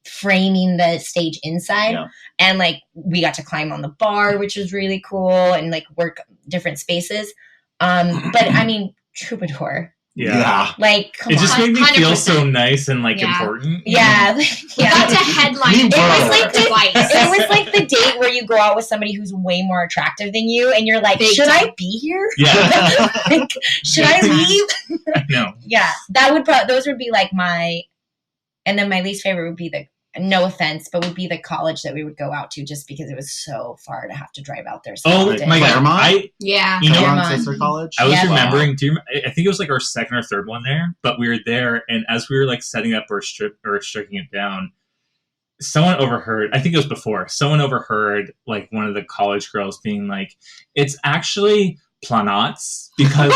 Speaker 2: framing the stage inside, and like we got to climb on the bar, which was really cool, and like work different spaces. But I mean, Troubadour.
Speaker 3: Yeah.
Speaker 2: Like, come
Speaker 5: It just
Speaker 2: on.
Speaker 5: made me feel
Speaker 4: 100%.
Speaker 5: so nice and like important.
Speaker 2: Yeah.
Speaker 4: We got to headline
Speaker 3: Me
Speaker 4: it
Speaker 3: too.
Speaker 4: like twice.
Speaker 2: It was like the date where you go out with somebody who's way more attractive than you, and you're like,
Speaker 4: Big
Speaker 2: should
Speaker 4: time.
Speaker 2: I be here?
Speaker 5: Yeah.
Speaker 2: Like, should I leave?
Speaker 5: No.
Speaker 2: Yeah, those would be like my, and then my least favorite would be no offense, but would be the college that we would go out to, just because it was so far to have to drive out there. So
Speaker 5: Oh
Speaker 2: often.
Speaker 5: my god!
Speaker 3: Claremont?
Speaker 4: Yeah.
Speaker 5: You know,
Speaker 3: Claremont Sister College.
Speaker 5: I was
Speaker 2: Yeah.
Speaker 5: remembering. I think it was like our second or third one there, but we were there, and as we were like setting up or striking it down, someone overheard. I think it was before. Someone overheard like one of the college girls being like, "It's actually PLaNETS because."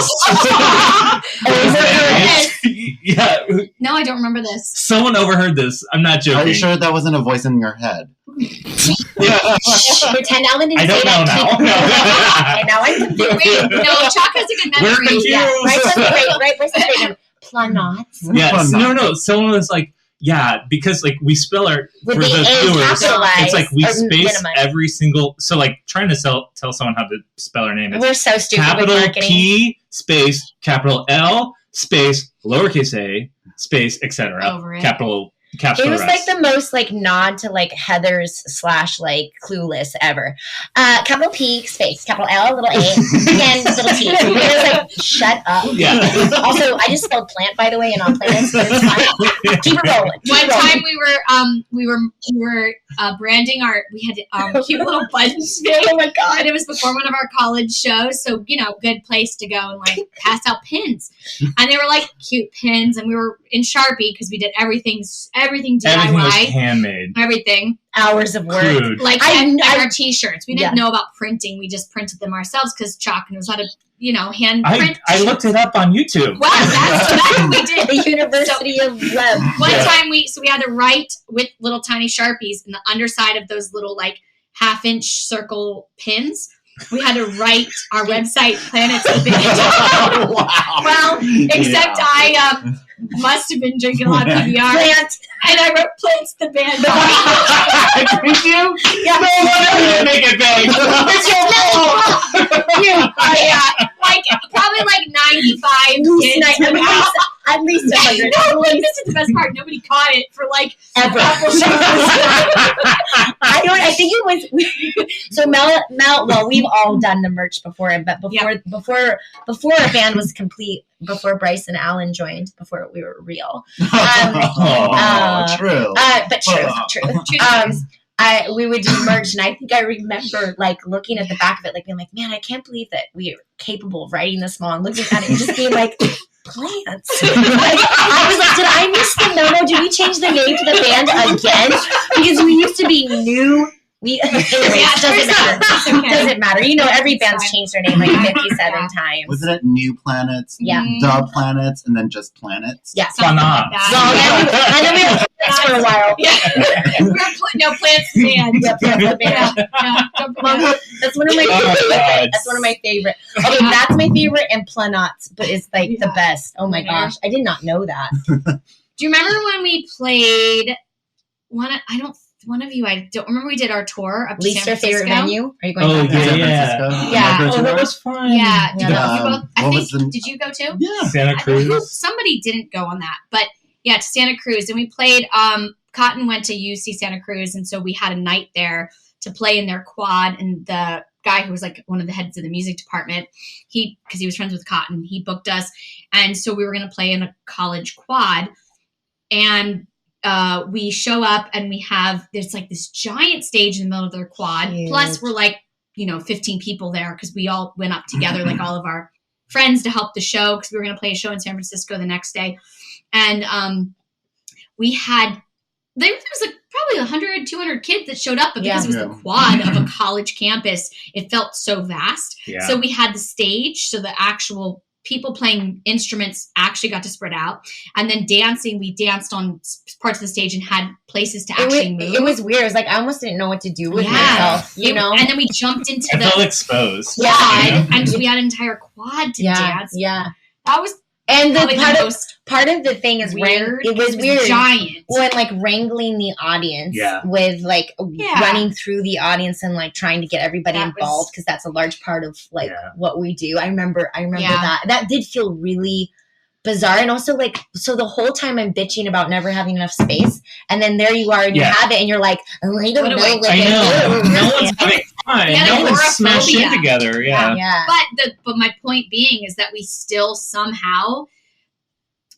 Speaker 5: Yeah,
Speaker 4: No, I don't remember this.
Speaker 5: someone overheard this. I'm not joking.
Speaker 3: Are you sure that wasn't a voice in your head?
Speaker 2: Pretend Alan didn't
Speaker 5: I
Speaker 2: say
Speaker 5: don't know
Speaker 2: that.
Speaker 5: now.
Speaker 2: And now I'm confused.
Speaker 4: Wait, no, Chuck has a good
Speaker 5: We're
Speaker 4: memory.
Speaker 5: confused.
Speaker 2: Yeah, right. What's the great number? PLaNETS.
Speaker 5: Yes.
Speaker 3: PLaNETS.
Speaker 5: No. Someone was like, yeah, because like we spell our
Speaker 2: With
Speaker 5: for
Speaker 2: the
Speaker 5: the
Speaker 2: A
Speaker 5: viewers.
Speaker 2: capitalized
Speaker 5: It's like we
Speaker 2: or
Speaker 5: space
Speaker 2: minimized.
Speaker 5: every single. So like trying to tell someone how to spell our name. It's
Speaker 2: We're so stupid with
Speaker 5: capital
Speaker 2: marketing.
Speaker 5: P space capital L space lowercase a space etc.
Speaker 4: Over it.
Speaker 5: Capital
Speaker 2: It was
Speaker 5: S.
Speaker 2: like the most like nod to like Heather's / like Clueless ever. Capital P space capital L little A and little T. It was like shut up.
Speaker 5: Yeah.
Speaker 2: Also, I just spelled plant by the way and on planets, but it's fine. Keep it rolling.
Speaker 4: One time we were branding we had cute little buttons made.
Speaker 2: Oh my god.
Speaker 4: And it was before one of our college shows, so good place to go and like pass out pins. And they were like cute pins, and we were in Sharpie because we did everything DIY,
Speaker 5: Everything was handmade.
Speaker 4: everything.
Speaker 2: Hours of work.
Speaker 5: Crude.
Speaker 4: Like
Speaker 2: I-
Speaker 4: our t-shirts. We didn't know about printing. We just printed them ourselves because Chalk knows how to, hand print.
Speaker 5: I looked it up on YouTube.
Speaker 4: Well, that's what we did.
Speaker 2: The University of Web.
Speaker 4: One time we had to write with little tiny Sharpies in the underside of those little like 1/2-inch circle pins. We had to write our website PLaNETS.
Speaker 3: Wow.
Speaker 4: Well, except I must have been drinking a lot of PBR,
Speaker 2: Plant.
Speaker 4: and I wrote Plants the band.
Speaker 5: Did you?
Speaker 2: Yeah.
Speaker 5: No wonder you make it big.
Speaker 2: It's your fault.
Speaker 4: Yeah, like probably like 95 kids.
Speaker 2: At least 100.
Speaker 4: No, like, this is the best part. Nobody caught it for like
Speaker 2: Ever.
Speaker 4: a couple shows.
Speaker 2: I think it was so Mel. Well, we've all done the merch before, but before a band was complete, before Bryce and Alain joined, before we were real.
Speaker 3: True.
Speaker 2: But true. We would do merch, and I think I remember like looking at the back of it, like being like, "Man, I can't believe that we are capable of writing this small," and looking at it and just being like, "Plants." Like, I was like, "Did I miss the memo? Did we change the name to the band again? Because we used to be new." Doesn't matter. Doesn't matter. Every band's changed their name like 57 times.
Speaker 3: Wasn't it New Planets?
Speaker 2: Yeah.
Speaker 3: The Planets, and then just Planets?
Speaker 2: Yeah.
Speaker 5: PLaNETS.
Speaker 2: And then we were plants for a while.
Speaker 4: No, Plants the band.
Speaker 2: That's one of my favorite. That's one of my favorite. Okay, that's my favorite, and PLaNETS, but it's like the best. Oh my gosh, I did not know that.
Speaker 4: Do you remember when we played one of you, I don't remember, we did our tour up to
Speaker 2: Least
Speaker 4: San
Speaker 2: your favorite
Speaker 4: Francisco.
Speaker 2: venue? Are you going
Speaker 5: Oh,
Speaker 2: back there?
Speaker 3: San
Speaker 5: yeah.
Speaker 3: Francisco?
Speaker 2: Yeah.
Speaker 3: Micro
Speaker 5: Oh,
Speaker 3: tour?
Speaker 5: that was fun.
Speaker 4: Yeah. Did you both? I
Speaker 3: what
Speaker 4: think,
Speaker 3: was the-
Speaker 4: did you go too?
Speaker 3: Yeah.
Speaker 5: Santa
Speaker 4: I think
Speaker 5: Cruz.
Speaker 4: somebody didn't go on that, but yeah, to Santa Cruz. And we played, Cotton went to UC Santa Cruz, and so we had a night there to play in their quad, and the guy who was like one of the heads of the music department, because he was friends with Cotton, he booked us, and so we were going to play in a college quad, and we show up and there's like this giant stage in the middle of their quad.
Speaker 2: Cute.
Speaker 4: Plus we're like, 15 people there because we all went up together, like all of our friends to help the show, because we were going to play a show in San Francisco the next day. And there was like probably 100, 200 kids that showed up, but because it was the quad of a college campus, it felt so vast.
Speaker 5: Yeah.
Speaker 4: So we had the stage, so the actual people playing instruments actually got to spread out, and then dancing, we danced on parts of the stage and had places to actually move.
Speaker 2: It was weird. It was like I almost didn't know what to do with myself, you know.
Speaker 4: And then we jumped into
Speaker 5: I felt exposed.
Speaker 4: quad, and we had an entire quad to dance.
Speaker 2: Yeah,
Speaker 4: that was.
Speaker 2: And the part of the thing is
Speaker 4: weird.
Speaker 2: It was weird.
Speaker 4: Giant.
Speaker 2: When like wrangling the audience with like running through the audience and like trying to get everybody involved, because that's a large part of like what we do. I remember that did feel really bizarre. And also like, so the whole time I'm bitching about never having enough space, and then there you are and you have it and you're like, oh, I don't know what
Speaker 5: I know. No one's having fun. No one's smashed in together.
Speaker 2: Yeah.
Speaker 4: But my point being is that we still somehow,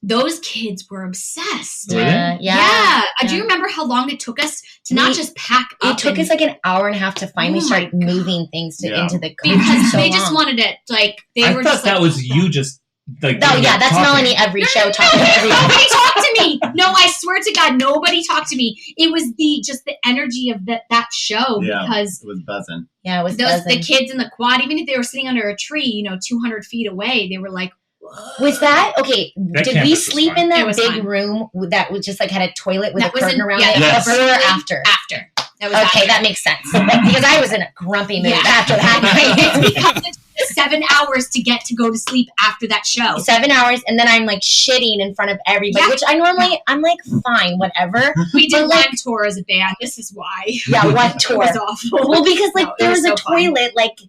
Speaker 4: those kids were obsessed.
Speaker 2: Yeah.
Speaker 4: Do you remember how long it took us to not just pack up?
Speaker 2: It took us like an hour and a half to finally start moving things into the country.
Speaker 4: Because they just wanted it. Like
Speaker 5: I thought that was you just. Like,
Speaker 2: that's talking. Melanie every show talking to everyone.
Speaker 4: Nobody talked to me. No, I swear to God, nobody talked to me. It was the energy of that show, because
Speaker 3: it was buzzing.
Speaker 2: Yeah, it was buzzing.
Speaker 4: The kids in the quad, even if they were sitting under a tree, 200 feet away, they were like, whoa.
Speaker 2: Was that okay? Did we sleep in that big
Speaker 4: fun.
Speaker 2: room that was just like had a toilet with a curtain around it?
Speaker 3: Yes.
Speaker 2: Or after?
Speaker 4: After.
Speaker 2: That makes sense. Because I was in a grumpy mood after that.
Speaker 4: It's because it took 7 hours to get to go to sleep after that show.
Speaker 2: 7 hours, and then I'm like shitting in front of everybody, which I normally, I'm like, fine, whatever.
Speaker 4: We did one tour as a band. This is why.
Speaker 2: Yeah, one tour.
Speaker 4: It was awful.
Speaker 2: Well, because there was a toilet, like.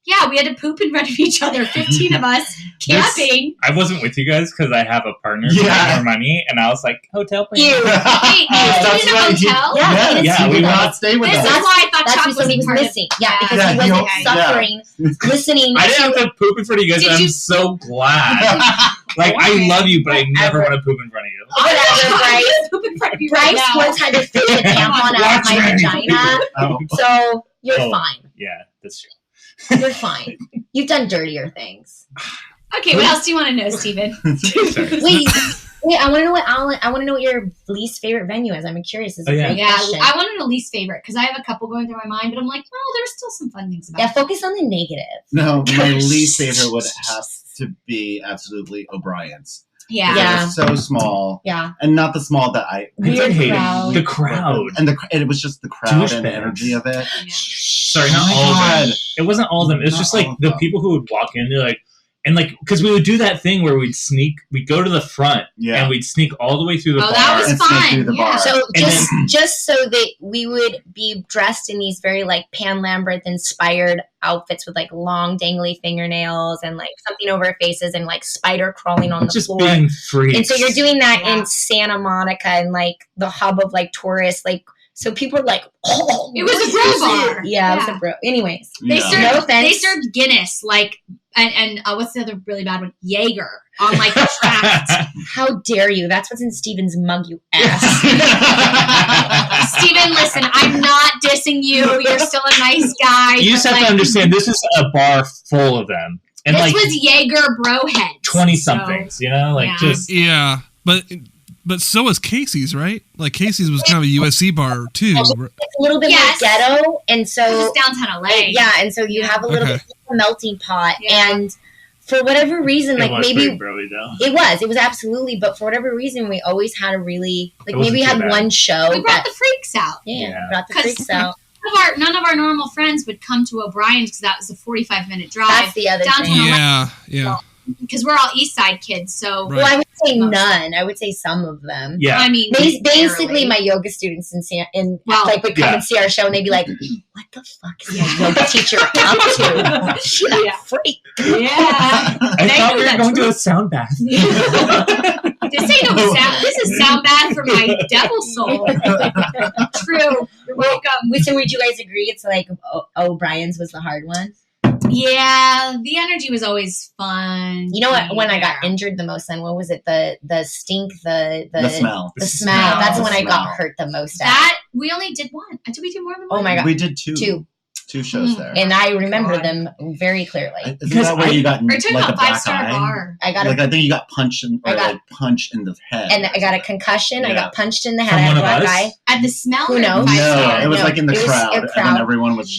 Speaker 4: Yeah, we had to poop in front of each other, 15 of us, camping.
Speaker 5: I wasn't with you guys because I have a partner who made more money, and I was like, hotel please.
Speaker 2: You.
Speaker 4: Wait, you in a hotel?
Speaker 3: Yeah, we would not stay with
Speaker 4: us. This is why I thought Chuck was
Speaker 2: missing. Yeah, because he wasn't suffering, listening.
Speaker 5: I didn't have to poop in front of you guys, and I'm so glad. Like, I love you, but I never want to poop in front of you.
Speaker 2: Whatever, Bryce.
Speaker 4: Poop in front of you
Speaker 2: Bryce once had to fit a tampon out of my vagina, so you're fine.
Speaker 5: Yeah, that's true.
Speaker 2: You're fine. You've done dirtier things.
Speaker 4: Okay, what else do you want to know, Steven?
Speaker 2: Wait, I want to know what your least favorite venue is. I'm curious. This is a great question.
Speaker 4: I want to know least favorite because I have a couple going through my mind, but I'm like, well, there's still some fun things about it.
Speaker 2: Yeah, focus on the negative.
Speaker 3: No, my least favorite would have to be absolutely O'Brien's.
Speaker 4: Yeah.
Speaker 3: It was so small.
Speaker 2: Yeah.
Speaker 3: And not the small that I
Speaker 2: hated.
Speaker 5: The crowd.
Speaker 3: And it was just the crowd and the energy of it.
Speaker 5: Sorry, not all of them. It wasn't all of them. It was just like the people who would walk in, they're like, and like, because we would do that thing where we'd go to the front and we'd sneak all the way through the bar.
Speaker 4: That was fun.
Speaker 3: Bar.
Speaker 2: So just so that we would be dressed in these very like Pan Lambert inspired outfits with like long dangly fingernails and like something over our faces and like spider crawling on the
Speaker 5: just
Speaker 2: floor.
Speaker 5: Being freaks.
Speaker 2: And so you're doing that in Santa Monica and like the hub of like tourists, like. So people are like, oh,
Speaker 4: it was a bro bar.
Speaker 2: Yeah, it was a bro. Anyways,
Speaker 4: they served Guinness, like, and what's the other really bad one? Jaeger on like the tract.
Speaker 2: How dare you? That's what's in Steven's mug, you ass.
Speaker 4: Steven, listen, I'm not dissing you. You're still a nice guy.
Speaker 5: You just have to understand, this is a bar full of them. And
Speaker 4: this
Speaker 5: like,
Speaker 4: was Jaeger bro heads.
Speaker 5: 20-somethings,
Speaker 1: But so was Casey's, right? Like Casey's was kind of a USC bar too.
Speaker 2: It's a little bit more ghetto, and so
Speaker 4: it's downtown LA.
Speaker 2: Yeah, and so you have a little bit of a melting pot, and for whatever reason, like maybe it was absolutely, but for whatever reason, we always had a really like maybe we had one show.
Speaker 4: We brought the freaks out.
Speaker 2: Yeah, brought the freaks out.
Speaker 4: None of our normal friends would come to O'Brien's because that was a 45-minute drive.
Speaker 2: That's the other thing.
Speaker 1: Yeah.
Speaker 4: Because we're all East Side kids, so
Speaker 2: well, I would say none. I would say some of them.
Speaker 5: Yeah,
Speaker 4: I mean,
Speaker 2: basically, my yoga students would come and see our show, and they'd be like, "What the fuck is my yoga teacher up to? She's a freak."
Speaker 4: Yeah,
Speaker 5: I thought we were going to a sound bath.
Speaker 4: This ain't no sound. This is sound bath for my devil soul. True. You're welcome.
Speaker 2: So would you guys agree? It's like O'Brien's was the hard one.
Speaker 4: Yeah, the energy was always fun.
Speaker 2: You know what? When I got injured the most, then what was it? The stink, the
Speaker 3: smell.
Speaker 2: The smell. That's when I got hurt the most.
Speaker 4: That we only did one. Did we do more than one?
Speaker 2: Oh my god,
Speaker 3: we did two shows there,
Speaker 2: and I remember them very clearly.
Speaker 3: Isn't that where you got like a black eye?
Speaker 4: Bar.
Speaker 2: I
Speaker 3: think you got punched in, punched in the head,
Speaker 2: and I got a concussion. I got punched in the head.
Speaker 5: From
Speaker 2: I had
Speaker 5: one
Speaker 2: a black
Speaker 5: of us?
Speaker 2: eye.
Speaker 4: At the smell?
Speaker 2: Who knows?
Speaker 3: No, it was like in the crowd, and then everyone was.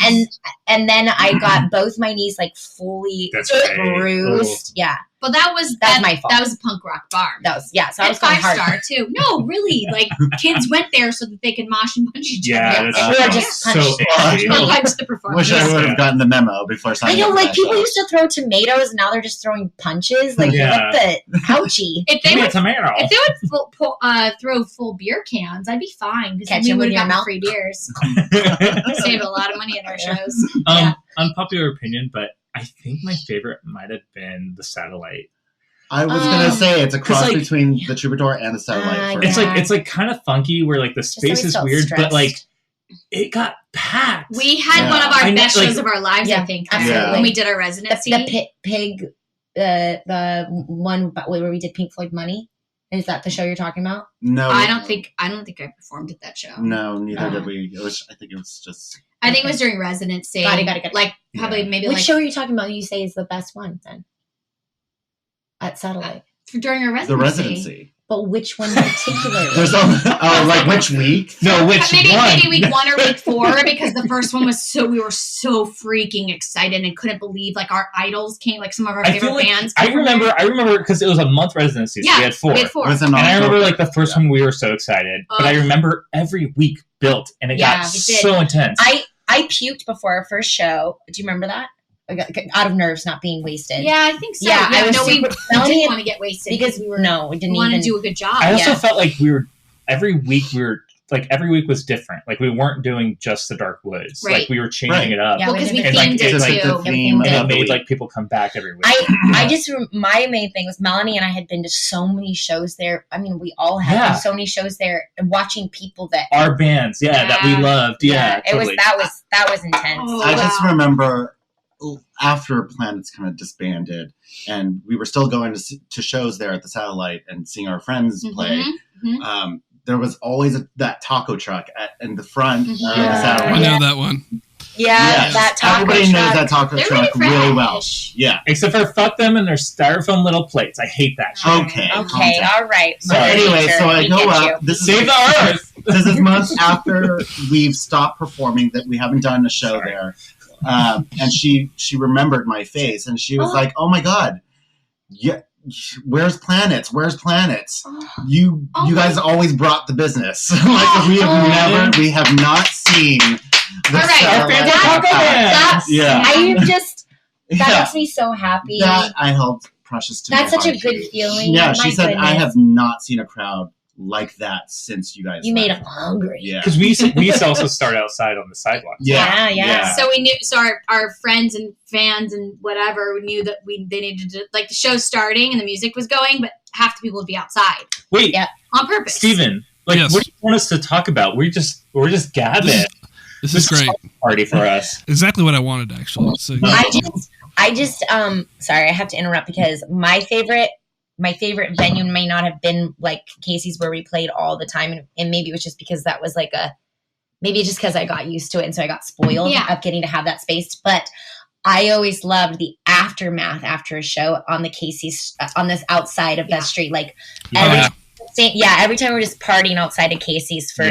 Speaker 2: And then I got both my knees like fully bruised. Yeah.
Speaker 4: But that's
Speaker 2: my fault.
Speaker 4: That was a punk rock bar.
Speaker 2: So I was going hard.
Speaker 4: 5-star too. No, really, like kids went there so that they could mosh and punch each other.
Speaker 5: Yeah, that's
Speaker 2: Or just
Speaker 5: so
Speaker 2: punch.
Speaker 5: itchy.
Speaker 4: Or punch the performers.
Speaker 3: Wish I would have gotten the memo before
Speaker 2: I
Speaker 3: signing
Speaker 2: know,
Speaker 3: up for
Speaker 2: like
Speaker 3: that
Speaker 2: people
Speaker 3: show.
Speaker 2: used to throw tomatoes, now they're just throwing punches. Like,
Speaker 5: Yeah.
Speaker 2: what the ouchie?
Speaker 4: If they
Speaker 5: Give me a
Speaker 4: would,
Speaker 5: tomato.
Speaker 4: if they would throw full beer cans, I'd be fine because
Speaker 2: Catch
Speaker 4: we
Speaker 2: them
Speaker 4: would
Speaker 2: with
Speaker 4: have
Speaker 2: your
Speaker 4: gotten
Speaker 2: mouth.
Speaker 4: free beers. Save a lot of money at our shows.
Speaker 5: Unpopular opinion, but I think my favorite might have been the Satellite.
Speaker 3: I was gonna say it's a cross
Speaker 5: like-
Speaker 3: between the Troubadour and the Satellite. for
Speaker 5: It's
Speaker 3: me.
Speaker 5: like it's like kind of funky where like the space
Speaker 2: always
Speaker 5: is
Speaker 2: felt
Speaker 5: weird,
Speaker 2: stressed.
Speaker 5: but like it got packed.
Speaker 4: We had
Speaker 3: Yeah.
Speaker 4: one of our
Speaker 5: I know,
Speaker 4: best
Speaker 5: like-
Speaker 4: shows of our lives, I
Speaker 2: Yeah,
Speaker 4: think,
Speaker 2: absolutely.
Speaker 4: when we did our residency.
Speaker 2: The pig, the one where we did Pink Floyd Money. Is that the show you're talking about?
Speaker 3: no.
Speaker 4: I don't think I performed at that show.
Speaker 3: No, neither did we. I think it was just.
Speaker 4: I think it was during residency.
Speaker 2: Got it.
Speaker 4: Like probably maybe
Speaker 2: Which
Speaker 4: like
Speaker 2: show are you talking about? You say is the best one then? At Satellite,
Speaker 4: during our residency.
Speaker 3: The residency.
Speaker 2: but which one in particular?
Speaker 3: There's like which week?
Speaker 5: No, which
Speaker 4: maybe
Speaker 5: one?
Speaker 4: week 1 or week 4 because the first one was we were so freaking excited and couldn't believe like our idols came, like some of our
Speaker 5: I
Speaker 4: favorite
Speaker 5: feel like
Speaker 4: bands.
Speaker 5: I remember because it was a month residency, so
Speaker 4: Yeah,
Speaker 5: we had 4.
Speaker 4: we had 4.
Speaker 3: It was in
Speaker 5: And I remember
Speaker 3: October.
Speaker 5: like the first one we were so excited, but I remember every week built and it
Speaker 2: Yeah,
Speaker 5: got
Speaker 2: it did.
Speaker 5: so intense.
Speaker 2: I puked before our first show. Do you remember that? I got out of nerves, not being wasted.
Speaker 4: Yeah, I think so.
Speaker 2: Yeah, I was
Speaker 4: we
Speaker 2: super-
Speaker 4: didn't want to get wasted
Speaker 2: because
Speaker 4: we
Speaker 2: we didn't
Speaker 4: wanted
Speaker 2: even
Speaker 4: to do a good job.
Speaker 5: I also
Speaker 2: yeah.
Speaker 5: felt like every week was different. Like we weren't doing just the Dark Woods.
Speaker 4: Right.
Speaker 5: Like we were changing it up.
Speaker 2: Yeah,
Speaker 4: well, because we
Speaker 5: And, like,
Speaker 4: themed
Speaker 5: it's
Speaker 4: it
Speaker 5: like
Speaker 4: too.
Speaker 3: the theme
Speaker 2: And
Speaker 5: And
Speaker 3: of
Speaker 5: it
Speaker 3: the
Speaker 5: made
Speaker 3: week.
Speaker 5: like people come back every week.
Speaker 2: My main thing was Melanie and I had been to so many shows there. I mean, we all had
Speaker 5: Yeah.
Speaker 2: been so many shows there, and watching people that
Speaker 5: Our bands, that we
Speaker 4: Yeah.
Speaker 5: loved. Yeah,
Speaker 2: it was
Speaker 5: totally.
Speaker 2: that was intense.
Speaker 4: Oh,
Speaker 3: I just
Speaker 4: wow.
Speaker 3: remember after PLaNETS kind of disbanded, and we were still going to shows there at the Satellite and seeing our friends play.
Speaker 4: Mhm.
Speaker 3: There was always that taco truck in the front of the
Speaker 2: Yeah.
Speaker 3: Satellite.
Speaker 1: I know that one.
Speaker 2: Yeah, that taco
Speaker 3: everybody
Speaker 2: truck.
Speaker 3: knows that taco
Speaker 4: They're
Speaker 3: truck
Speaker 4: really
Speaker 3: really well.
Speaker 4: fresh.
Speaker 3: Yeah.
Speaker 5: Except for fuck them and their styrofoam little plates. I hate that shit.
Speaker 3: Okay. calm
Speaker 2: Okay,
Speaker 3: down.
Speaker 2: all right.
Speaker 3: So
Speaker 2: Mother
Speaker 3: anyway,
Speaker 2: Nature,
Speaker 3: so I
Speaker 2: we
Speaker 3: go
Speaker 2: get
Speaker 3: up.
Speaker 2: you.
Speaker 3: This is
Speaker 5: Save the earth.
Speaker 3: This is months after we've stopped performing, that we haven't done a show
Speaker 5: Sorry.
Speaker 3: there. And she remembered my face, and she was like, "Oh my god, yeah, where's PLaNETS? Where's PLaNETS? You guys always brought the business. Like we have not seen the
Speaker 4: All right,
Speaker 3: Satellite
Speaker 5: our fans are
Speaker 3: Taco
Speaker 5: taco
Speaker 3: Band.
Speaker 2: That's,
Speaker 3: Yeah.
Speaker 2: I am just that
Speaker 3: Yeah.
Speaker 2: makes me so happy.
Speaker 3: That I held precious to
Speaker 2: That's
Speaker 3: my
Speaker 2: such a
Speaker 3: heart.
Speaker 2: good feeling.
Speaker 3: Yeah,
Speaker 2: My
Speaker 3: she said,
Speaker 2: goodness.
Speaker 3: "I have not seen a crowd like that since you guys."
Speaker 2: You made
Speaker 3: left."
Speaker 2: them hungry.
Speaker 3: Yeah.
Speaker 5: Because we used to also start outside on the sidewalks.
Speaker 3: Yeah.
Speaker 2: Yeah.
Speaker 4: So we knew. So our friends and fans and whatever knew that they needed to, like, the show's starting and the music was going, but half the people would be outside
Speaker 5: Wait,
Speaker 2: Yeah.
Speaker 4: on purpose.
Speaker 5: Steven, like,
Speaker 1: Yes.
Speaker 5: what do you want us to talk about? We're just gabbing.
Speaker 1: This is great.
Speaker 5: Party for us.
Speaker 1: Exactly what I wanted, actually. So,
Speaker 2: I just sorry, I have to interrupt because my favorite venue may not have been like Casey's where we played all the time, and maybe it was just because that was like maybe just because I got used to it and so I got spoiled of getting to have that space. But I always loved the aftermath after a show on the Casey's on this outside of that street, like every time we're just partying outside of Casey's for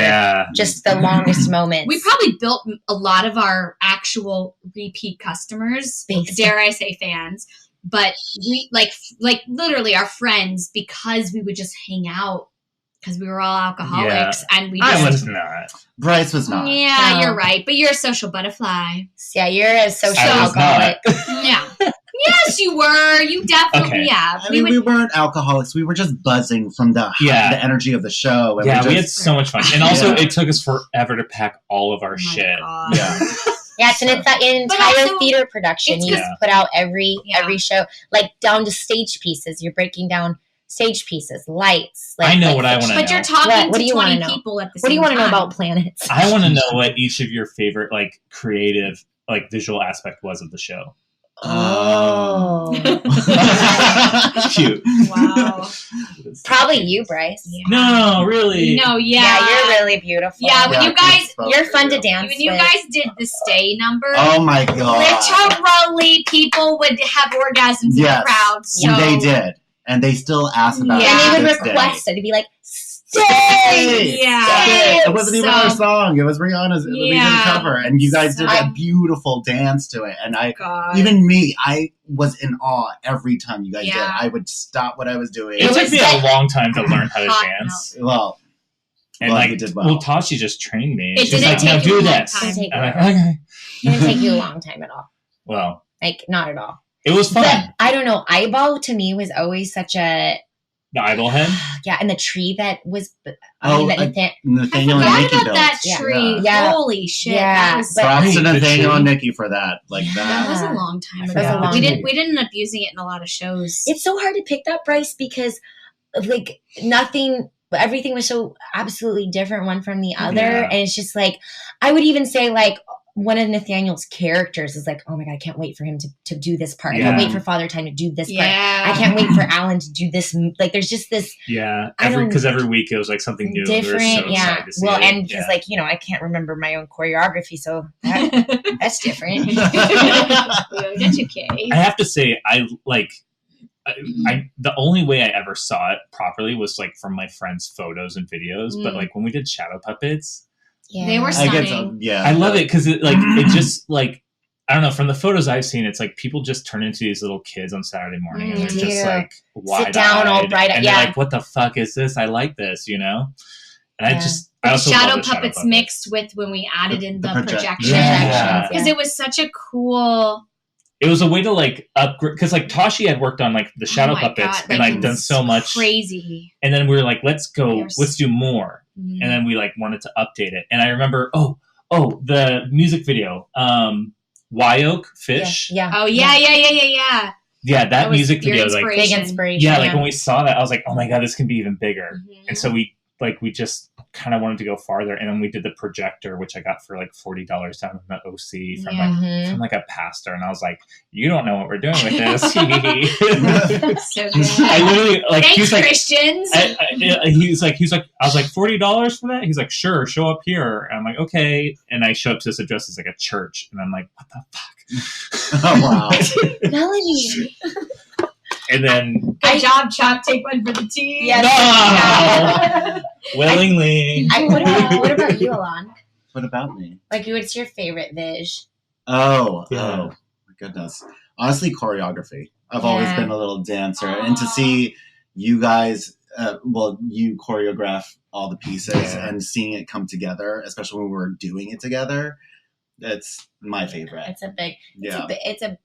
Speaker 2: just the longest moments.
Speaker 4: We probably built a lot of our actual repeat customers, dare I say fans, but we like literally our friends, because we would just hang out because we were all alcoholics and we just,
Speaker 5: I was not.
Speaker 3: Bryce was not.
Speaker 4: Yeah,
Speaker 2: No.
Speaker 4: you're right, but you're a social butterfly.
Speaker 2: Yeah, you're a social
Speaker 5: I was
Speaker 2: alcoholic.
Speaker 4: Yeah. Yes, you were. You definitely,
Speaker 5: Okay.
Speaker 4: yeah.
Speaker 3: I mean, we weren't alcoholics. We were just buzzing from the energy of the show. And
Speaker 5: Yeah, we had
Speaker 3: just,
Speaker 5: so much fun. And also,
Speaker 3: Yeah.
Speaker 5: it took us forever to pack all of our shit.
Speaker 4: God.
Speaker 3: yeah.
Speaker 2: Yeah, it's an entire
Speaker 4: also,
Speaker 2: theater production.
Speaker 4: it's
Speaker 2: You
Speaker 5: just-
Speaker 2: put out every
Speaker 4: Yeah.
Speaker 2: show, like down to stage pieces. You're breaking down stage pieces, lights. Like,
Speaker 5: I know
Speaker 2: like
Speaker 5: what I want to know.
Speaker 4: But you're talking
Speaker 2: What do
Speaker 4: to
Speaker 2: you wanna
Speaker 4: 20
Speaker 2: know?
Speaker 4: people at the same time.
Speaker 2: What do you want to know about PLaNETS?
Speaker 5: I want to know what each of your favorite, like, creative, like, visual aspect was of the show.
Speaker 2: Oh,
Speaker 5: Cute.
Speaker 4: Wow.
Speaker 2: probably you, Bryce.
Speaker 4: Yeah.
Speaker 5: No, really.
Speaker 4: No,
Speaker 2: Yeah, you're really beautiful.
Speaker 4: Yeah, when you guys-
Speaker 2: you're fun to dance
Speaker 4: When you
Speaker 2: with.
Speaker 4: guys did the stay number,
Speaker 3: Oh my god.
Speaker 4: literally people would have orgasms in the
Speaker 3: Yes.
Speaker 4: crowd. So
Speaker 3: They did. And they still ask about it.
Speaker 2: and they
Speaker 3: to
Speaker 2: would
Speaker 3: this day.
Speaker 2: request it to be like,
Speaker 3: Stay!
Speaker 4: Yeah.
Speaker 3: Stay! It wasn't even
Speaker 4: So-
Speaker 3: our song. It was Rihanna's
Speaker 4: Yeah.
Speaker 3: cover, and you guys did
Speaker 4: So-
Speaker 3: a beautiful dance to it. And
Speaker 4: God.
Speaker 3: even me, I was in awe every time you guys did.
Speaker 4: Yeah.
Speaker 3: I would stop what I was doing.
Speaker 5: It took
Speaker 2: was
Speaker 5: me
Speaker 2: that-
Speaker 5: a long time to learn how to
Speaker 4: Hot
Speaker 5: dance.
Speaker 3: Well,
Speaker 5: And
Speaker 3: well,
Speaker 5: like,
Speaker 3: you did well.
Speaker 5: Tashi just trained me.
Speaker 4: It
Speaker 5: She's
Speaker 4: didn't
Speaker 5: like,
Speaker 4: take
Speaker 5: now
Speaker 4: you
Speaker 5: do
Speaker 4: a long
Speaker 5: this.
Speaker 4: time.
Speaker 2: It didn't take
Speaker 5: And
Speaker 2: you
Speaker 5: I'm like, okay.
Speaker 2: It didn't take you a long time at all.
Speaker 5: Well,
Speaker 2: Like, not at all.
Speaker 5: it was fun.
Speaker 2: But, I don't know. Eyeball to me was always such a...
Speaker 5: The eyeball head.
Speaker 2: Yeah, and the tree that was...
Speaker 3: Oh, Nathaniel and
Speaker 4: I
Speaker 3: Nikki
Speaker 4: forgot about
Speaker 3: built.
Speaker 4: that
Speaker 2: Yeah.
Speaker 4: tree.
Speaker 2: Yeah.
Speaker 4: Holy shit.
Speaker 2: Yeah,
Speaker 4: That was,
Speaker 2: but-
Speaker 3: Props to
Speaker 5: The
Speaker 3: Nathaniel
Speaker 5: tree.
Speaker 3: and Nikki for that. Like
Speaker 2: Yeah.
Speaker 3: that.
Speaker 4: that was a long time
Speaker 3: I
Speaker 4: ago.
Speaker 3: forgot
Speaker 2: about
Speaker 4: We
Speaker 2: that.
Speaker 4: didn't end up using it in a lot of shows.
Speaker 2: It's so hard to pick that, Bryce, because like everything was so absolutely different one from the other.
Speaker 5: Yeah.
Speaker 2: And it's just like, I would even say like one of Nathaniel's characters is like, oh my God, I can't wait for him to do this part. I
Speaker 5: Yeah.
Speaker 2: can't wait for Father Time to do this part.
Speaker 4: yeah.
Speaker 2: I can't wait for Alan to do this. Like, there's just this
Speaker 5: Yeah.
Speaker 2: I don't-
Speaker 5: Because every week it was like something new.
Speaker 2: different,
Speaker 5: We were so
Speaker 2: yeah.
Speaker 5: excited to see
Speaker 2: Well,
Speaker 5: it.
Speaker 2: and because
Speaker 5: Yeah.
Speaker 2: like, I can't remember my own choreography, so that's different.
Speaker 4: That's okay.
Speaker 5: I have to say, I the only way I ever saw it properly was like from my friends' photos and videos. But
Speaker 4: Mm.
Speaker 5: like when we did shadow puppets,
Speaker 2: Yeah.
Speaker 4: They were
Speaker 3: I get
Speaker 4: stunning.
Speaker 3: yeah.
Speaker 5: I love it because it just like, I don't know, from the photos I've seen, it's like people just turn into these little kids on Saturday morning and they're just
Speaker 2: Yeah.
Speaker 5: like wide
Speaker 2: down, all bright-eyed,
Speaker 5: and
Speaker 2: yeah.
Speaker 5: they're like, what the fuck is this? I like this, And I
Speaker 2: Yeah.
Speaker 5: just I
Speaker 4: The
Speaker 5: also
Speaker 4: shadow
Speaker 5: love the
Speaker 4: puppets
Speaker 5: shadow
Speaker 4: mixed with when we added in the projection.
Speaker 5: Yeah.
Speaker 4: Because it was such a cool.
Speaker 5: It was a way to like upgrade, because like Tashi had worked on like the shadow
Speaker 4: Oh my
Speaker 5: puppets
Speaker 4: God,
Speaker 5: and like done
Speaker 4: it's
Speaker 5: so much,
Speaker 4: crazy.
Speaker 5: and then we were like, let's
Speaker 4: There's-
Speaker 5: do more,
Speaker 4: Mhm.
Speaker 5: and then we like wanted to update it. And I remember, the music video, Wyoke Fish,
Speaker 2: Yeah.
Speaker 4: Oh yeah.
Speaker 5: yeah, that
Speaker 4: was
Speaker 5: music
Speaker 4: your
Speaker 5: video, like
Speaker 2: Big inspiration.
Speaker 5: yeah, like when we saw that, I was like, oh my God, this can be even bigger.
Speaker 4: Mhm.
Speaker 5: And so we just kind of wanted to go farther, and then we did the projector, which I got for like $40 down in the OC from
Speaker 4: Yeah.
Speaker 2: Mhm.
Speaker 5: like a pastor, and I was like, you don't know what we're doing with this.
Speaker 4: So good.
Speaker 5: I literally like he
Speaker 4: Thanks,
Speaker 5: was like
Speaker 4: Christians.
Speaker 5: he was like I was like $40 for that. He's like, sure, show up here. And I'm like, okay. And I show up to this address. It's like a church, and I'm like, what the fuck?
Speaker 3: Oh wow.
Speaker 2: Melanie.
Speaker 5: And then
Speaker 4: Good job, Chop. Take one for the team.
Speaker 2: Yes.
Speaker 5: no, willingly.
Speaker 2: What about you, Alain?
Speaker 3: What about me?
Speaker 2: Like, what's your favorite Vish?
Speaker 3: Oh,
Speaker 5: Yeah.
Speaker 3: oh my goodness. Honestly, choreography. I've always
Speaker 2: Yeah.
Speaker 3: been a little dancer, and to see you guys, you choreograph all the pieces
Speaker 5: Yeah.
Speaker 3: and seeing it come together, especially when we're doing it together, that's my favorite.
Speaker 2: It's a big.
Speaker 3: Yeah.
Speaker 2: It's a.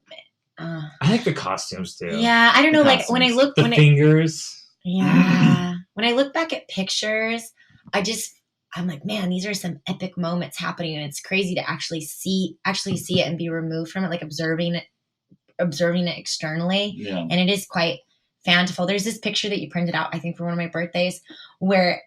Speaker 5: I like the costumes too.
Speaker 2: Yeah, I don't know.
Speaker 3: The
Speaker 2: Like when I
Speaker 3: costumes.
Speaker 2: look,
Speaker 5: The fingers.
Speaker 2: when I look back at pictures, I'm like, man, these are some epic moments happening, and it's crazy to actually see it and be removed from it, like observing it externally.
Speaker 3: Yeah.
Speaker 2: And it is quite fanciful. There's this picture that you printed out, I think, for one of my birthdays, where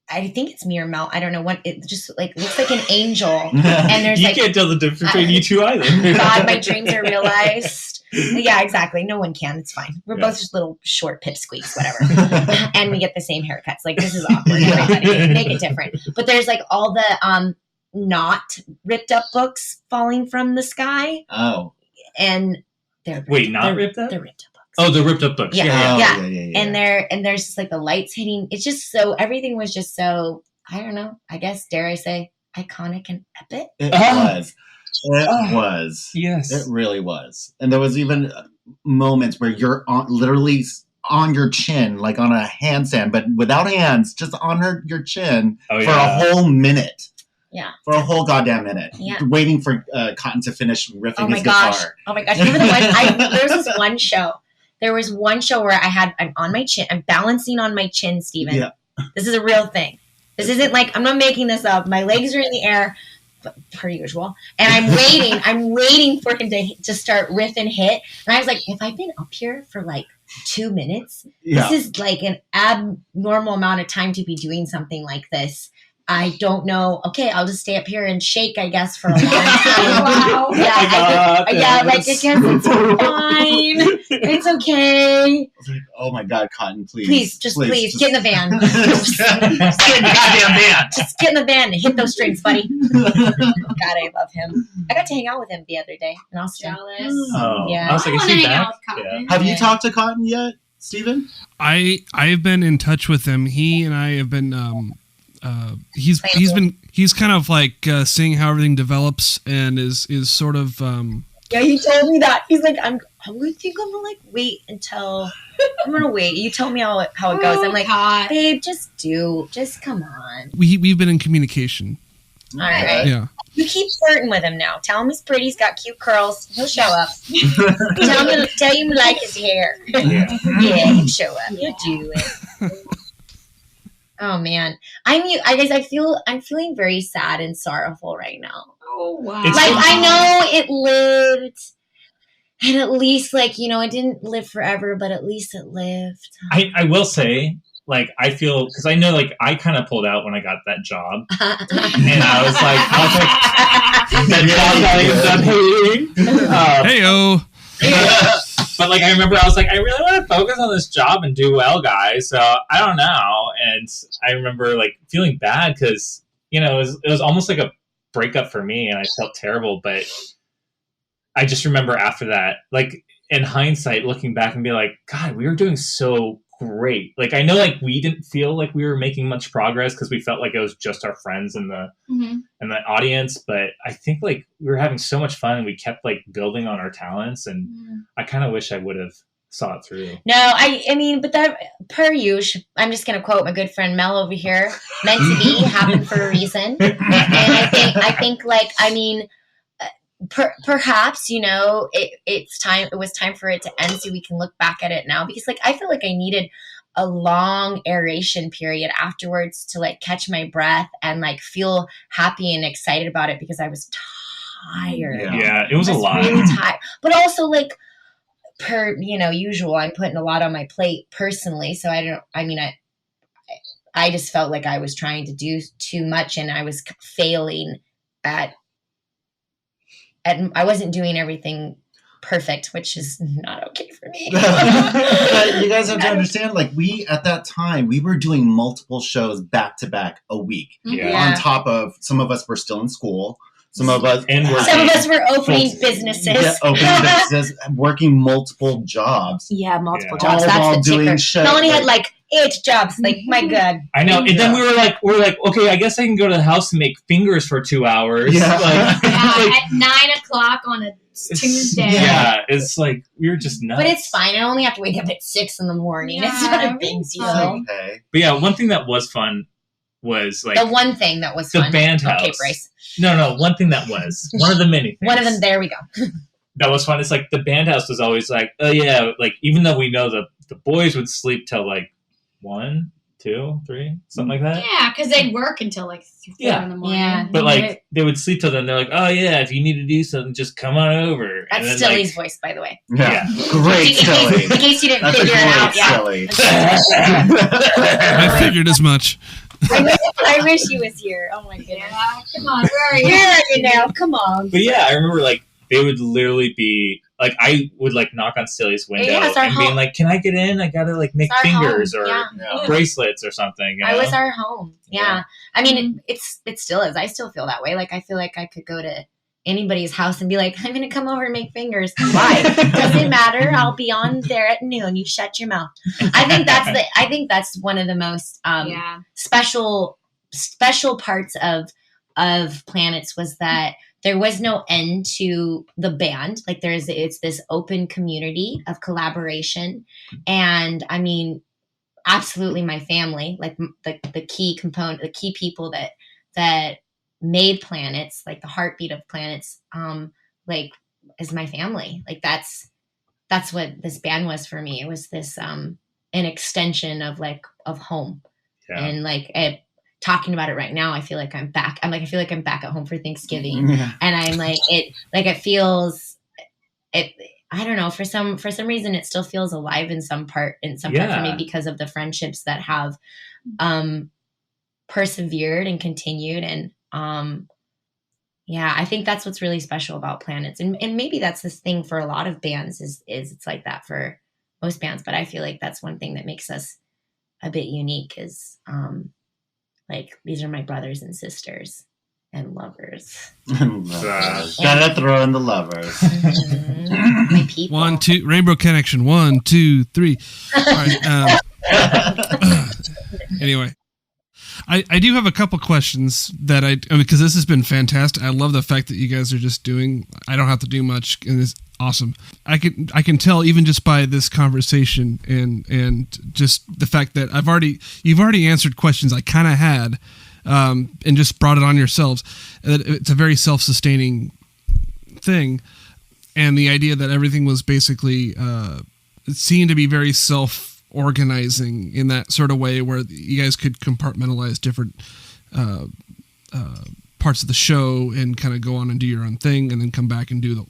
Speaker 2: I think it's me or Mel. I don't know what. It just like looks like an angel, and there's
Speaker 5: You
Speaker 2: like,
Speaker 5: can't tell the difference between you two either.
Speaker 2: God, my dreams are realized. Yeah, exactly. No one can. It's fine. We're
Speaker 5: Yeah.
Speaker 2: both just little short pipsqueaks, whatever. And we get the same haircuts. Like, this is awkward. Everybody make it different. But there's like all the not ripped up books falling from the sky,
Speaker 3: Oh.
Speaker 2: and they're
Speaker 5: Wait, not
Speaker 2: they're,
Speaker 5: ripped up?
Speaker 2: They're ripped up books.
Speaker 5: Oh, the ripped up books.
Speaker 2: Yeah.
Speaker 5: Yeah.
Speaker 3: Oh,
Speaker 2: Yeah.
Speaker 3: yeah.
Speaker 2: And there's just like the lights hitting. It's just so everything was just so, I don't know. I guess dare I say iconic and epic.
Speaker 3: It
Speaker 5: Ah.
Speaker 3: was. It was.
Speaker 5: Yes.
Speaker 3: It really was. And there was even moments where you're literally on your chin, like on a handstand, but without hands, just on your chin
Speaker 5: Oh,
Speaker 3: for
Speaker 5: yeah.
Speaker 3: a whole minute.
Speaker 2: Yeah.
Speaker 3: For a whole goddamn minute.
Speaker 2: Yeah.
Speaker 3: Waiting for Cotton to finish riffing
Speaker 2: Oh my
Speaker 3: his
Speaker 2: gosh.
Speaker 3: guitar.
Speaker 2: Oh my gosh. Remember the one? There was this one show. There was one show where I'm on my chin. I'm balancing on my chin, Steven.
Speaker 3: Yeah.
Speaker 2: This is a real thing. This isn't like, I'm not making this up. My legs are in the air, per usual. And I'm waiting for him to start riff and hit. And I was like, if I've been up here for like 2 minutes,
Speaker 3: Yeah.
Speaker 2: this is like an abnormal amount of time to be doing something like this. I don't know. Okay, I'll just stay up here and shake, I guess, for a long time.
Speaker 4: Wow.
Speaker 2: Yeah, like, I guess it's fine. It's okay.
Speaker 3: Oh my God, Cotton, please.
Speaker 2: Please, get in the van.
Speaker 3: Just get in the goddamn van.
Speaker 2: Just get in the van and hit those strings, buddy. God, I love him. I got to hang out with him the other day in Austin.
Speaker 4: Jealous.
Speaker 5: Oh,
Speaker 2: Yeah.
Speaker 5: I was like,
Speaker 4: I
Speaker 5: is
Speaker 4: wanna
Speaker 5: he
Speaker 4: hang out
Speaker 5: back?
Speaker 4: with Cotton.
Speaker 5: Yeah.
Speaker 3: Have you
Speaker 2: Yeah.
Speaker 3: talked to Cotton yet? Steven?
Speaker 1: I've been in touch with him. He and I have been he's kind of like seeing how everything develops and is sort of
Speaker 2: Yeah, he told me that. He's like, I'm gonna like wait until I'm gonna wait. You tell me how it goes. I'm like,
Speaker 4: God.
Speaker 2: babe, just come on.
Speaker 1: we've been in communication.
Speaker 2: All right.
Speaker 1: Yeah.
Speaker 2: You keep flirting with him now. Tell him he's pretty. He's got cute curls. He'll show up. tell him you like his hair.
Speaker 3: Yeah.
Speaker 2: Yeah, he'll show up. He'll do it. Oh man, I'm feeling very sad and sorrowful right now.
Speaker 4: Oh wow.
Speaker 5: It's
Speaker 2: Like
Speaker 5: so-
Speaker 2: I know it lived, and at least like it didn't live forever, but at least it lived.
Speaker 5: I will say, like, I feel, because I know, like, I kind of pulled out when I got that job, and I was like, that job that I ended up hating.
Speaker 1: Heyo.
Speaker 5: But like I remember, I was like, I really want to focus on this job and do well, guys. So I don't know. And I remember like feeling bad because it was almost like a breakup for me, and I felt terrible. But I just remember after that, like in hindsight, looking back and be like, God, we were doing so great. Like I know, like we didn't feel like we were making much progress because we felt like it was just our friends and the audience. But I think like we were having so much fun, and we kept like building on our talents. And I kind of wish I would have saw it through.
Speaker 2: No, I mean, but that per usual, I'm just gonna quote my good friend Mel over here. Meant to be, happened for a reason. And I think like I mean. Perhaps it's time. It was time for it to end, so we can look back at it now. Because like I feel like I needed a long aeration period afterwards to like catch my breath and like feel happy and excited about it because I was tired.
Speaker 5: Yeah, it was a lot.
Speaker 2: Really tired, but also like per usual, I'm putting a lot on my plate personally. So I just felt like I was trying to do too much, and I was failing at. And I wasn't doing everything perfect, which is not okay for me.
Speaker 3: But you guys have to understand, like at that time, we were doing multiple shows back to back a week.
Speaker 5: Yeah.
Speaker 3: On top of some of us were still in school. Some of us
Speaker 2: were opening businesses.
Speaker 3: Yeah, opening businesses, working multiple jobs.
Speaker 2: Yeah, multiple
Speaker 3: All
Speaker 2: jobs.
Speaker 3: while
Speaker 2: That's the
Speaker 3: doing
Speaker 2: kicker.
Speaker 3: shows.
Speaker 2: Melanie had like 8 jobs. Like, my God.
Speaker 5: I know. And then we were like, okay, I guess I can go to the house and make fingers for 2 hours.
Speaker 3: Yeah.
Speaker 5: Like,
Speaker 4: at 9 o'clock on a Tuesday.
Speaker 5: Yeah, it's like we were just nuts.
Speaker 2: But it's fine. I only have to wake up at 6 in the morning.
Speaker 4: Yeah,
Speaker 2: it's not a big
Speaker 4: it's
Speaker 2: deal.
Speaker 4: fine.
Speaker 3: Okay.
Speaker 5: But yeah, one thing that was fun was like
Speaker 2: The one thing that was
Speaker 5: the
Speaker 2: fun.
Speaker 5: band house.
Speaker 2: Okay, Bryce.
Speaker 5: No, one thing that was one of the many things.
Speaker 2: One of them. There we go.
Speaker 5: That was fun. It's like the band house was always like, oh yeah, like even though we know the boys would sleep till like 1, 2, 3, something like that.
Speaker 4: Yeah, because they'd work until like 4 in the morning.
Speaker 2: Yeah.
Speaker 5: But like they would sleep till then. They're like, oh yeah, if you need to do something, just come on over.
Speaker 2: That's
Speaker 5: then,
Speaker 2: Stilly's voice, by the way.
Speaker 3: Yeah. Great, Silly.
Speaker 2: In case you didn't
Speaker 3: That's a
Speaker 2: figure it out.
Speaker 3: great
Speaker 2: Yeah.
Speaker 3: Silly.
Speaker 1: I figured as much.
Speaker 2: I wish he was here. Oh my goodness.
Speaker 4: Yeah, come on, where are you?
Speaker 2: Where are you now? Come on.
Speaker 5: But yeah, I remember like they would literally be like, I would like knock on Stilly's window
Speaker 2: Yeah, it's our
Speaker 5: and being
Speaker 2: home.
Speaker 5: like, can I get in? I gotta like make
Speaker 2: It's our
Speaker 5: fingers
Speaker 2: home.
Speaker 5: or
Speaker 2: Yeah.
Speaker 3: Yeah.
Speaker 5: bracelets or something. You
Speaker 2: I
Speaker 5: know?
Speaker 2: was our home. Yeah.
Speaker 5: Yeah.
Speaker 2: I mean, it still is. I still feel that way. Like, I feel like I could go to anybody's house and be like, I'm going to come over and make fingers. Why? Doesn't matter. I'll be on there at noon. You shut your mouth. I think that's one of the most
Speaker 4: Yeah.
Speaker 2: special parts of PLaNETS was that there was no end to the band. Like it's this open community of collaboration. And I mean, absolutely my family, like the key component, the key people that made PLaNETS, like the heartbeat of PLaNETS, like is my family. Like that's what this band was for me. It was this, an extension of home.
Speaker 5: Yeah.
Speaker 2: And like, talking about it right now, I feel like I'm back. I feel like I'm back at home for Thanksgiving.
Speaker 3: Yeah.
Speaker 2: And I'm like, it feels, I don't know, for some reason it still feels alive in some part for me because of the friendships that have persevered and continued. And I think that's what's really special about PLaNETS. And maybe that's this thing for a lot of bands is it's like that for most bands, but I feel like that's one thing that makes us a bit unique is like these are my brothers and sisters. And lovers.
Speaker 3: Gotta throw in the lovers.
Speaker 2: My people.
Speaker 1: 1, 2, Rainbow Connection. 1, 2, 3. All right. Anyway, I do have a couple questions that because this has been fantastic. I love the fact that you guys are just doing. I don't have to do much, and it's awesome. I can tell even just by this conversation and just the fact that you've already answered questions I kind of had. And just brought it on yourselves. It's a very self-sustaining thing, and the idea that everything was basically it seemed to be very self-organizing in that sort of way, where you guys could compartmentalize different parts of the show and kind of go on and do your own thing, and then come back and do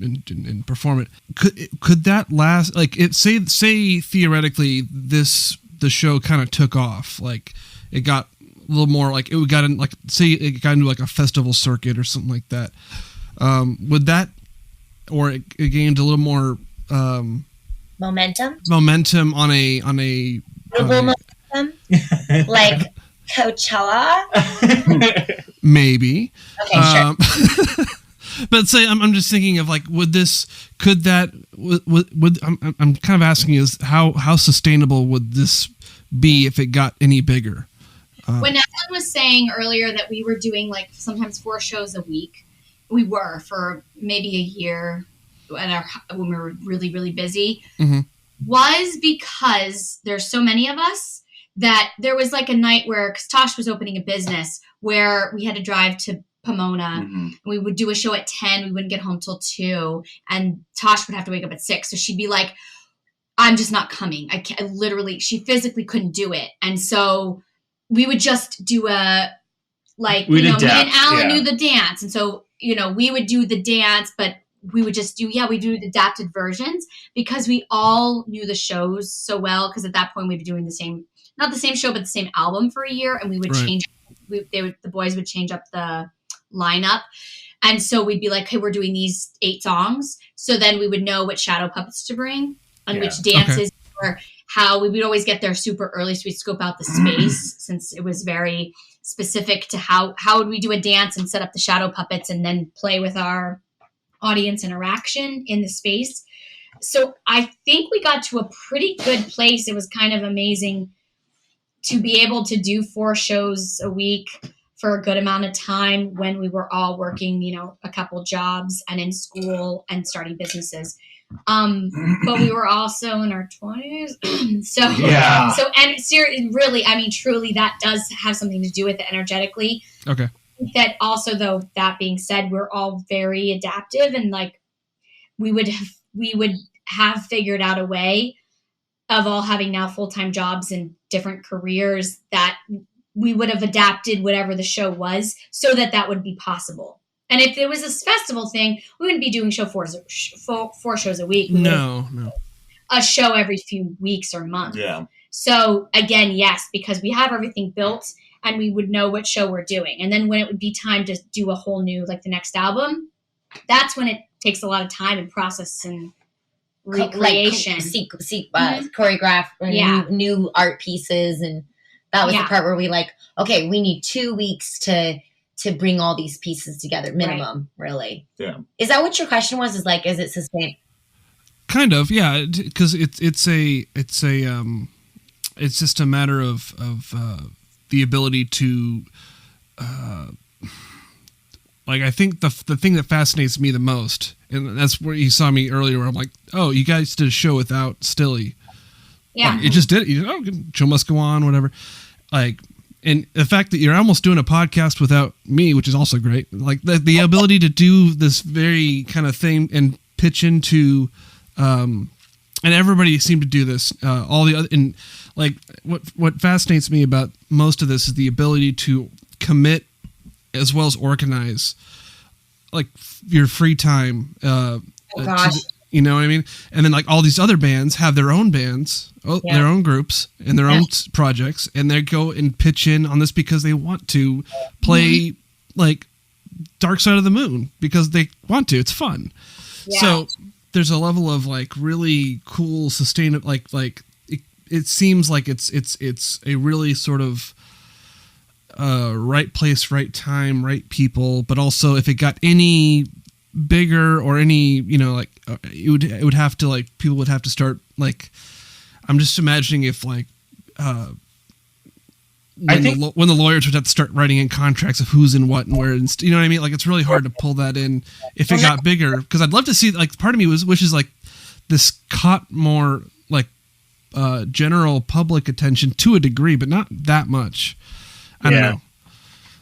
Speaker 1: and perform it. Could that last? Like, say theoretically the show kind of took off, like it got a little more like it got in, like say it got into like a festival circuit or something like that. Would that, or it gained a little more
Speaker 2: momentum
Speaker 1: on a
Speaker 2: momentum like Coachella?
Speaker 1: Maybe.
Speaker 2: Okay, sure.
Speaker 1: But say I'm just thinking of like, would I'm kind of asking is how sustainable would this be if it got any bigger?
Speaker 4: When Alain was saying earlier that we were doing like sometimes 4 shows a week, we were for maybe a year when we were really, really busy, was because there's so many of us that there was like a night where, because Tosh was opening a business where we had to drive to Pomona. And we would do a show at 10. We wouldn't get home till 2. And Tosh would have to wake up at 6. So she'd be like, I'm just not coming. She physically couldn't do it. And so we would just do me and Alain knew the dance. And so, we would do the dance, but we would just do adapted versions because we all knew the shows so well. Because at that point we'd be doing not the same show, but the same album for a year. And we would change, the boys would change up the lineup. And so we'd be like, hey, we're doing these 8 songs. So then we would know what shadow puppets to bring and which dances or how we would always get there super early. So we'd scope out the space since it was very specific to how would we do a dance and set up the shadow puppets and then play with our audience interaction in the space. So I think we got to a pretty good place. It was kind of amazing to be able to do 4 shows a week for a good amount of time when we were all working, a couple jobs and in school and starting businesses. But we were also in our 20s. Truly that does have something to do with it energetically.
Speaker 1: Okay.
Speaker 4: That also, though, that being said, we're all very adaptive, and like we would have figured out a way of all having now full-time jobs and different careers that we would have adapted whatever the show was so that would be possible. And if it was this festival thing, we wouldn't be doing 4 shows a week.
Speaker 1: No.
Speaker 4: A show every few weeks or months.
Speaker 3: Yeah.
Speaker 4: So again, yes, because we have everything built and we would know what show we're doing. And then when it would be time to do a whole new, like the next album, that's when it takes a lot of time and process and recreation.
Speaker 2: Choreograph new art pieces. And that was the part where we okay, we need 2 weeks to bring all these pieces together, minimum, really.
Speaker 3: Yeah.
Speaker 2: Is that what your question was? Is it sustained?
Speaker 1: Kind of, yeah, because it's just a matter of the ability to, I think the thing that fascinates me the most, and that's where you saw me earlier, where I'm like, oh, you guys did a show without Stilly.
Speaker 4: Yeah.
Speaker 1: It just did it. Show must go on, whatever. And the fact that you're almost doing a podcast without me, which is also great. Like the ability to do this very kind of thing and pitch into, and everybody seemed to do this. All the other, and what fascinates me about most of this is the ability to commit as well as organize, your free time.
Speaker 2: Gosh.
Speaker 1: You know what I mean? And then all these other bands have their own bands, their own groups, and their own projects, and they go and pitch in on this because they want to play Dark Side of the Moon because they want to. It's fun. Yeah. So there's a level of really cool, sustainable. It seems like it's a really sort of right place, right time, right people, but also if it got any bigger or any, it would have to, like, people would have to start, like, I'm just imagining if, like, when the lawyers would have to start writing in contracts of who's in what and where, and you know what I mean? Like, it's really hard to pull that in if it got bigger, because I'd love to see, like, part of me wishes like this caught more, like, general public attention to a degree, but not that much. I don't know.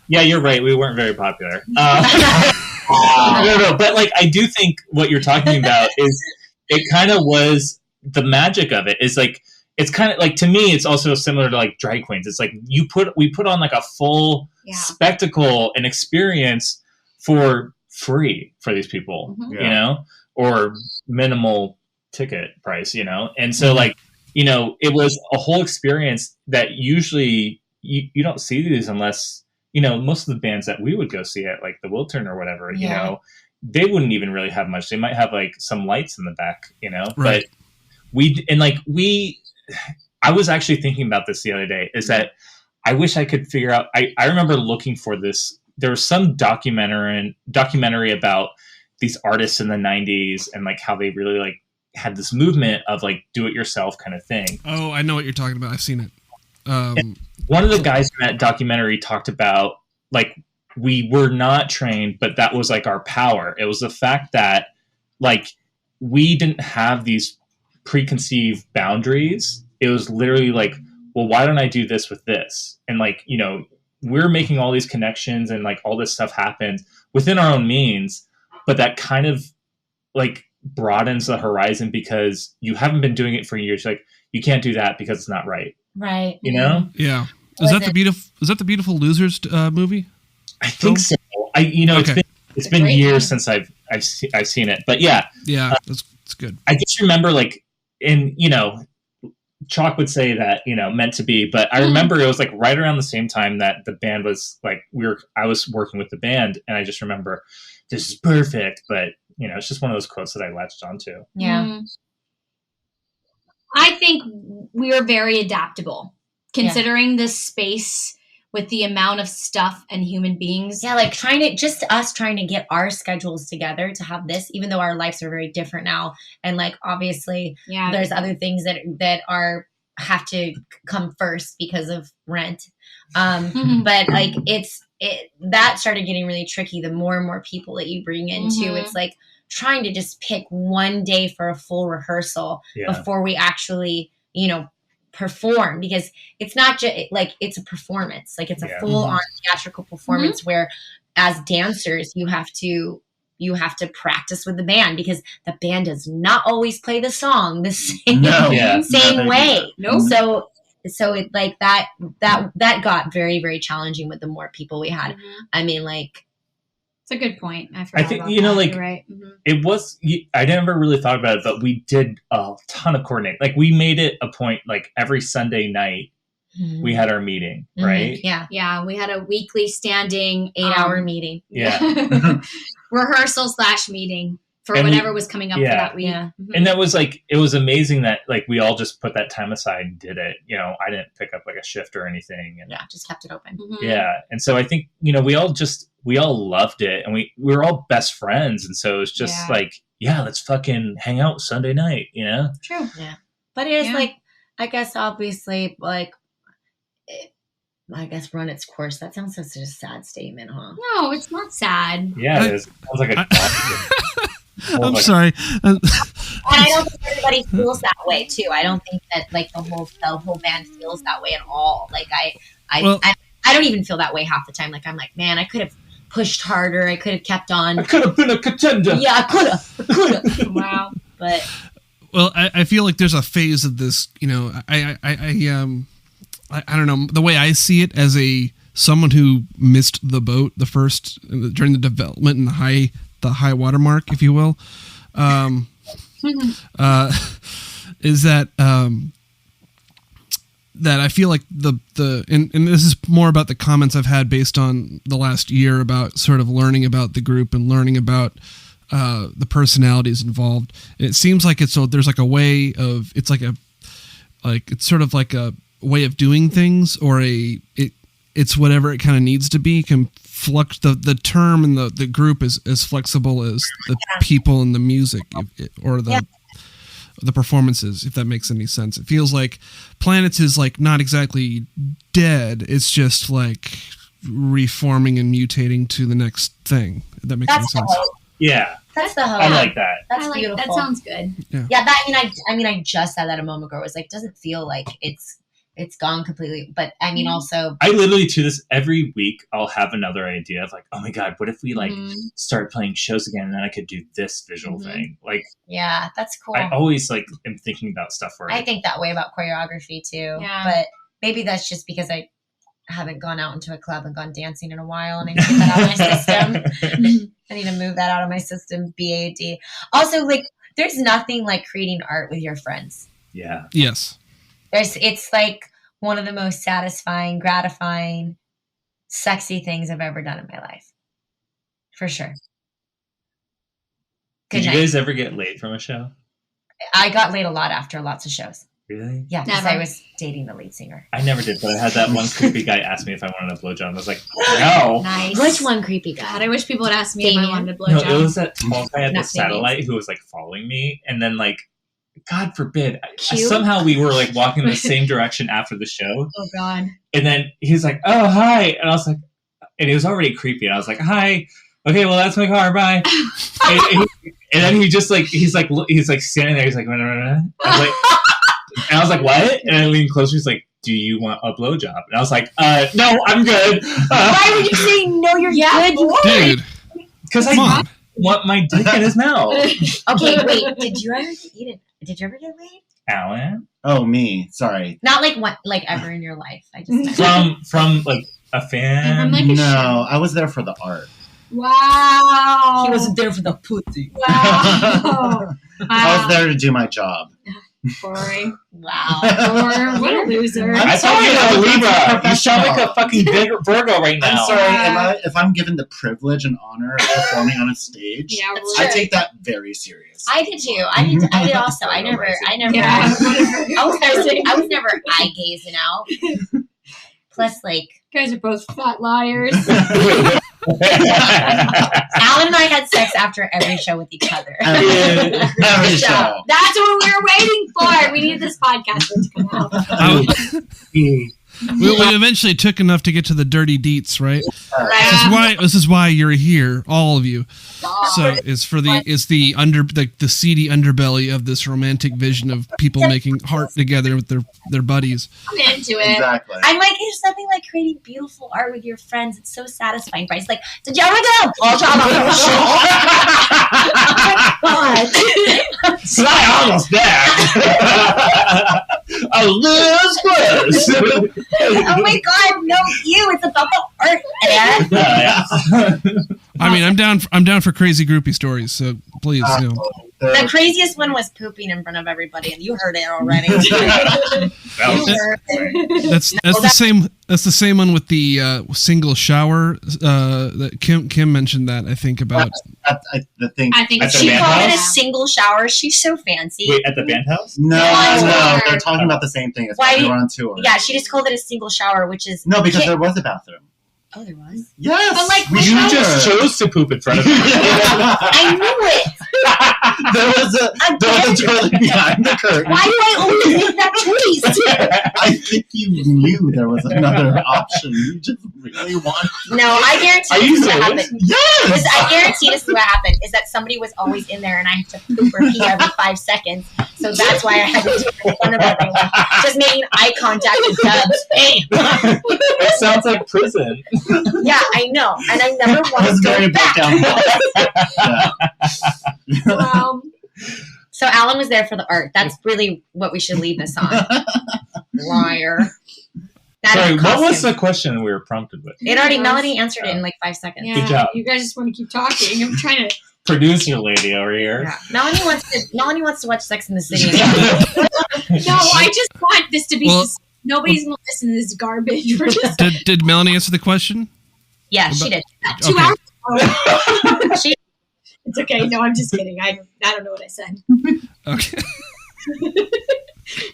Speaker 5: Yeah, you're right. We weren't very popular. No, but, like, I do think what you're talking about is it kind of was the magic of it. Is like, it's kind of like, to me, it's also similar to, like, drag queens. It's like we put on, like, a full spectacle and experience for free for these people, or minimal ticket price, and so, like, it was a whole experience that usually you don't see these unless, most of the bands that we would go see at, like, the Wiltern or whatever, they wouldn't even really have much. They might have, like, some lights in the back,
Speaker 1: Right.
Speaker 5: But I was actually thinking about this the other day, is that I wish I could figure out, I remember looking for this. There was some documentary about these artists in the 90s and, like, how they really, like, had this movement of, like, do it yourself kind of thing.
Speaker 1: Oh, I know what you're talking about. I've seen it.
Speaker 5: One of the guys in that documentary talked about, like, we were not trained, but that was, like, our power. It was the fact that, like, we didn't have these preconceived boundaries. It was literally like, well, why don't I do this with this? And, like, we're making all these connections and, like, all this stuff happens within our own means, but that kind of, like, broadens the horizon because you haven't been doing it for years. Like, you can't do that because it's not right.
Speaker 2: Right.
Speaker 1: Yeah. Is that the Beautiful Losers movie?
Speaker 5: I think so. It's been years since I've seen it, but yeah.
Speaker 1: That's good.
Speaker 5: I just remember, like, and Chalk would say that, meant to be, but I remember it was, like, right around the same time that the band was, like, I was working with the band, and I just remember, this is perfect, but it's just one of those quotes that I latched onto.
Speaker 2: Yeah.
Speaker 4: I think we are very adaptable, considering this space with the amount of stuff and human beings.
Speaker 2: Yeah, like, trying to get our schedules together to have this, even though our lives are very different now. And, like, obviously there's other things that have to come first because of rent. But, like, that started getting really tricky. The more and more people that you bring into, it's like trying to just pick one day for a full rehearsal before we actually, perform, because it's not just like, it's a performance. Like, it's a full on theatrical performance where, as dancers, you have to practice with the band, because the band does not always play the song the same way.
Speaker 4: Nope.
Speaker 2: So it, like, that got very, very challenging with the more people we had. I mean, like,
Speaker 4: it's a good point. I think
Speaker 5: like, you're right. It was, I never really thought about it, but we did a ton of coordinating. Like, we made it a point, like, every Sunday night we had our meeting, right?
Speaker 4: Yeah. We had a weekly standing
Speaker 2: 8-hour meeting.
Speaker 5: Yeah.
Speaker 4: Rehearsal / meeting for whatever was coming up for that week.
Speaker 2: Yeah.
Speaker 5: And that was, like, it was amazing that, like, we all just put that time aside and did it. I didn't pick up, like, a shift or anything. And
Speaker 2: Just kept it open.
Speaker 5: Yeah. And so I think, we all loved it, and we were all best friends. And so it was just like, let's fucking hang out Sunday night,
Speaker 4: True.
Speaker 2: Yeah. But it is like, I guess, obviously, like, run its course. That sounds like such a sad statement, huh?
Speaker 4: No, it's not sad.
Speaker 5: Yeah, it is. It sounds like a
Speaker 1: I'm sorry.
Speaker 2: And I don't think everybody feels that way too. I don't think that, like, the whole band feels that way at all. Like, I don't even feel that way half the time. Like, I'm like, man, I could have pushed harder. I could have kept on.
Speaker 5: I could have been a contender.
Speaker 2: Yeah, I could have. Wow. But
Speaker 1: well, I feel like there's a phase of this. I don't know, the way I see it as someone who missed the boat during the development and the high water mark, if you will, is that that I feel like and this is more about the comments I've had based on the last year about sort of learning about the group and learning about the personalities involved. And it seems like there's like a way of, it's sort of like a way of doing things, or it's whatever it kind of needs to be. Can flux the term and the group is as flexible as the people and the music or the performances, if that makes any sense. It feels like PLaNETS is like not exactly dead. It's just like reforming and mutating to the next thing. If that makes any sense.
Speaker 5: Yeah.
Speaker 2: That's the hope.
Speaker 5: I like that.
Speaker 2: That's beautiful.
Speaker 4: That sounds good.
Speaker 2: Yeah. That I just said that a moment ago. It was like, doesn't feel like it's gone completely. But I mean, also,
Speaker 5: I literally do this every week. I'll have another idea of like, oh my god, what if we like start playing shows again, and then I could do this visual thing. Like,
Speaker 2: yeah, that's cool.
Speaker 5: I always like am thinking about stuff where
Speaker 2: I think that way about choreography too.
Speaker 4: Yeah.
Speaker 2: But maybe that's just because I haven't gone out into a club and gone dancing in a while, and I need to get that out of my system. I need to move that out of my system. BAD. Also, like, there's nothing like creating art with your friends.
Speaker 5: Yeah.
Speaker 1: Yes.
Speaker 2: It's like one of the most satisfying, gratifying, sexy things I've ever done in my life. For sure.
Speaker 5: Did you guys ever get laid from a show?
Speaker 2: I got laid a lot after lots of shows.
Speaker 5: Really?
Speaker 2: Yeah, because I was dating the lead singer.
Speaker 5: I never did, but I had that one creepy guy ask me if I wanted a blowjob. I was like, no.
Speaker 4: Nice.
Speaker 2: Which one creepy guy?
Speaker 4: God, I wish people would ask me if I wanted a
Speaker 5: No,
Speaker 4: blowjob.
Speaker 5: it was that tall guy at the
Speaker 2: Not
Speaker 5: satellite who was like following me, and then like, God forbid,
Speaker 2: Cute?
Speaker 5: somehow we were like walking in the same direction after the show,
Speaker 4: Oh God.
Speaker 5: and then he's like, "Oh, hi," and I was like, and he was already creepy, and I was like, "Hi, okay, well that's my car, bye." and then he just like he's like standing there, he's like, and I was like, "What?" And I leaned closer, he's like, "Do you want a blowjob?" And I was like, "No, I'm good."
Speaker 2: Why would you say no? You're good. You
Speaker 1: Dude,
Speaker 5: because I want my dick in his mouth.
Speaker 2: Okay, wait. Did you ever get laid?
Speaker 5: Alain?
Speaker 3: Oh, me. Sorry.
Speaker 2: Not like ever in your life. I just
Speaker 5: From like a fan.
Speaker 4: From like a
Speaker 3: No, I was there for the art.
Speaker 4: Wow.
Speaker 2: He wasn't there for the pussy.
Speaker 4: Wow.
Speaker 3: I was there to do my job.
Speaker 4: Boring.
Speaker 2: Wow.
Speaker 4: Or what a loser.
Speaker 5: I thought you were a Libra. You sound like a fucking Virgo right now.
Speaker 3: I'm sorry. If I'm given the privilege and honor of performing on a stage,
Speaker 4: Yeah,
Speaker 3: I take that very serious.
Speaker 2: I did too. I did also. I never.
Speaker 4: Yeah.
Speaker 2: I was never eye gazing out. Plus, like,
Speaker 4: You guys are both fat liars.
Speaker 2: Alan and I had sex after every show with each other.
Speaker 3: Every show.
Speaker 4: That's what we were waiting for. We need this podcast to come out.
Speaker 1: we eventually took enough to get to the dirty deets, right?
Speaker 2: Right.
Speaker 1: This is why you're here, all of you. So it's the seedy underbelly of this romantic vision of people making heart together with their buddies.
Speaker 4: I'm into it.
Speaker 3: Exactly.
Speaker 2: I'm like, there's something like creating beautiful art with your friends. It's so satisfying. Bryce, like, did you ever get a blowjob on the show? What?
Speaker 5: I almost there. I lose close.
Speaker 2: Oh my god, no, it's about the art, man.
Speaker 1: I mean, I'm down for crazy groupie stories. So please,
Speaker 2: The craziest one was pooping in front of everybody, and you heard it already.
Speaker 1: That's the same one with the single shower that Kim mentioned that, I think, about.
Speaker 3: The thing.
Speaker 4: I think
Speaker 5: At the
Speaker 2: She
Speaker 5: band
Speaker 2: called it a
Speaker 5: house?
Speaker 2: single shower. She's so fancy.
Speaker 5: Wait, at the band house?
Speaker 3: No,
Speaker 2: Yeah.
Speaker 3: they're talking about the same thing. It's
Speaker 2: Why-
Speaker 3: when we were on tour.
Speaker 2: Yeah, she just called it a single shower, which is
Speaker 3: No, because there was a bathroom.
Speaker 2: Oh, there was.
Speaker 3: Yes.
Speaker 2: But, like,
Speaker 3: we
Speaker 5: You
Speaker 3: sure.
Speaker 5: just chose to poop in front of me.
Speaker 2: I knew it.
Speaker 3: there was a toilet behind the curtain.
Speaker 2: Why do I always make that choice?
Speaker 3: I think you knew there was another option. You just really wanted.
Speaker 2: No, I guarantee
Speaker 5: Are
Speaker 2: this
Speaker 5: you
Speaker 2: is what
Speaker 5: serious?
Speaker 2: happened.
Speaker 3: Yes.
Speaker 2: I guarantee this is what happened, is that somebody was always in there and I had to poop or pee every 5 seconds. So that's why I had to do it in front of everyone. Just making eye contact with Dubs.
Speaker 5: It sounds like prison.
Speaker 2: Yeah, I know. And I never
Speaker 3: It
Speaker 2: want
Speaker 3: was
Speaker 2: to
Speaker 3: very
Speaker 2: go back.
Speaker 3: down.
Speaker 4: Wow.
Speaker 2: So Alan was there for the art. That's really what we should leave this on. Liar. That
Speaker 5: Sorry,
Speaker 2: is
Speaker 5: what was
Speaker 2: costume.
Speaker 5: the question we were prompted with?
Speaker 2: Melanie answered it in like 5 seconds.
Speaker 4: Yeah,
Speaker 5: Good job.
Speaker 4: You guys just want to keep talking. I'm trying to.
Speaker 5: Producer lady over here.
Speaker 2: Yeah. Melanie wants to watch Sex in the City.
Speaker 4: No, I just want this to be.
Speaker 1: Well-
Speaker 4: Nobody's gonna listen to this garbage. We're just
Speaker 1: Did Melanie answer the question?
Speaker 2: Yeah, she did.
Speaker 4: 2
Speaker 1: Okay.
Speaker 4: hours ago.
Speaker 2: She
Speaker 4: It's okay. No, I'm just kidding. I don't know what I said.
Speaker 1: Okay.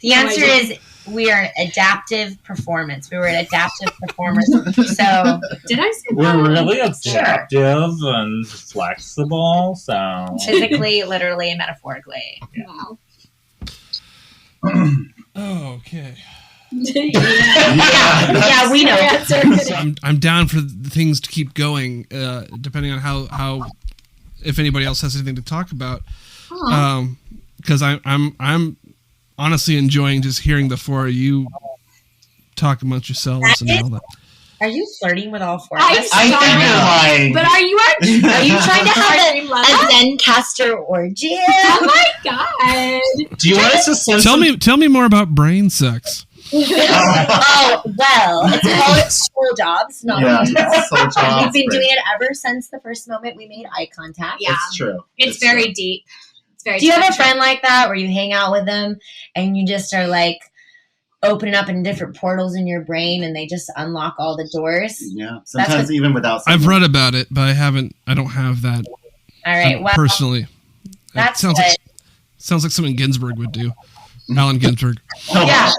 Speaker 2: The answer is we are an adaptive performance. We were an adaptive performers. So
Speaker 4: Did I say
Speaker 5: We're
Speaker 4: that?
Speaker 5: really adaptive and flexible, so
Speaker 2: physically, literally, and metaphorically.
Speaker 4: Wow.
Speaker 1: Oh, okay.
Speaker 2: Yeah, we know.
Speaker 1: So I'm down for things to keep going, depending on how if anybody else has anything to talk about. Because I'm honestly enjoying just hearing the four of you talk amongst yourselves and all that.
Speaker 2: Are you flirting with all four of
Speaker 4: I'm
Speaker 2: us?
Speaker 3: I think you're lying.
Speaker 4: But are you
Speaker 2: Are you trying to have
Speaker 4: Are you
Speaker 2: a Zencaster orgy?
Speaker 4: Oh my god!
Speaker 5: do you want us to send
Speaker 1: Tell me more about brain sex.
Speaker 2: Oh, well, let's call it soul jobs. Not
Speaker 3: Yeah,
Speaker 2: jobs.
Speaker 3: soul jobs,
Speaker 2: We've been
Speaker 3: great.
Speaker 2: doing it ever since the first moment we made eye contact.
Speaker 4: Yeah.
Speaker 3: It's true.
Speaker 4: It's very deep. It's very.
Speaker 2: Do you have a
Speaker 4: touching.
Speaker 2: friend like that where you hang out with them and you just are like opening up in different portals in your brain and they just unlock all the doors?
Speaker 3: Yeah, sometimes
Speaker 2: what-
Speaker 3: even without.
Speaker 1: I've read about it, but I don't have that
Speaker 2: All right, well,
Speaker 1: personally.
Speaker 2: that's
Speaker 1: sounds
Speaker 2: what.
Speaker 1: like something Ginsberg would do. Allen Ginsberg.
Speaker 3: Oh,
Speaker 2: Yeah.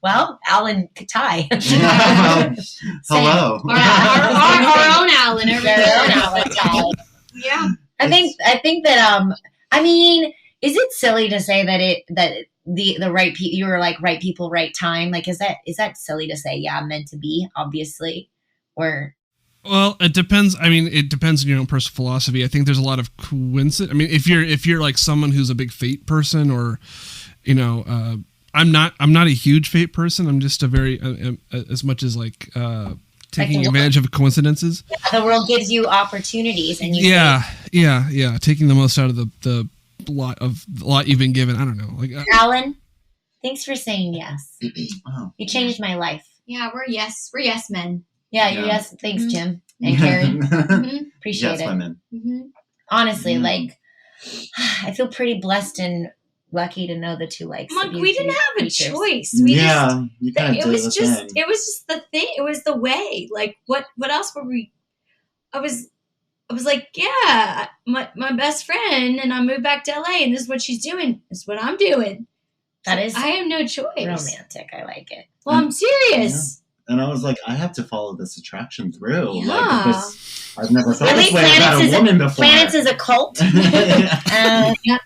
Speaker 2: Well, Alan Katai.
Speaker 3: well, hello.
Speaker 4: Our own Alan.
Speaker 2: Their own Alan Katai.
Speaker 4: Yeah.
Speaker 2: I think that I mean, is it silly to say that the right people, you were like right people, right time? Like, is that silly to say? Yeah, meant to be, obviously, or
Speaker 1: Well, it depends. I mean, it depends on your own personal philosophy. I think there's a lot of coincidence. I mean, if you're like someone who's a big fate person, or I'm not a huge fate person. I'm just a very as much as like taking advantage of coincidences.
Speaker 2: the world gives you opportunities, and you
Speaker 1: Yeah. Taking the most out of the lot you've been given. I don't know. Like
Speaker 2: Alan, thanks for saying yes.
Speaker 3: Oh.
Speaker 2: You changed my life.
Speaker 4: Yeah, we're yes men.
Speaker 2: Yeah,
Speaker 3: Yeah.
Speaker 2: yes. Thanks, Jim and Karen. Appreciate
Speaker 3: yes,
Speaker 2: it.
Speaker 3: women.
Speaker 4: Mm-hmm.
Speaker 2: Honestly,
Speaker 3: Mm.
Speaker 2: like I feel pretty blessed and lucky to know the two likes.
Speaker 4: Look,
Speaker 2: of you
Speaker 4: we didn't
Speaker 2: two
Speaker 4: have a
Speaker 2: creatures.
Speaker 4: choice. We
Speaker 3: Yeah, you
Speaker 4: just
Speaker 3: kind of
Speaker 4: it
Speaker 3: did
Speaker 4: was
Speaker 3: the
Speaker 4: just
Speaker 3: thing.
Speaker 4: it was just the thing. It was the way. Like what else were we? I was like, yeah, my best friend, and I moved back to LA, and this is what she's doing. This is what I'm doing.
Speaker 2: That is
Speaker 4: I have no choice.
Speaker 2: romantic. I like it.
Speaker 4: Well, I'm serious.
Speaker 3: And I was like, I have to follow this attraction through.
Speaker 4: Yeah.
Speaker 3: Like, this, I've never felt
Speaker 2: Really,
Speaker 3: this way about a woman before.
Speaker 2: Planets is a cult.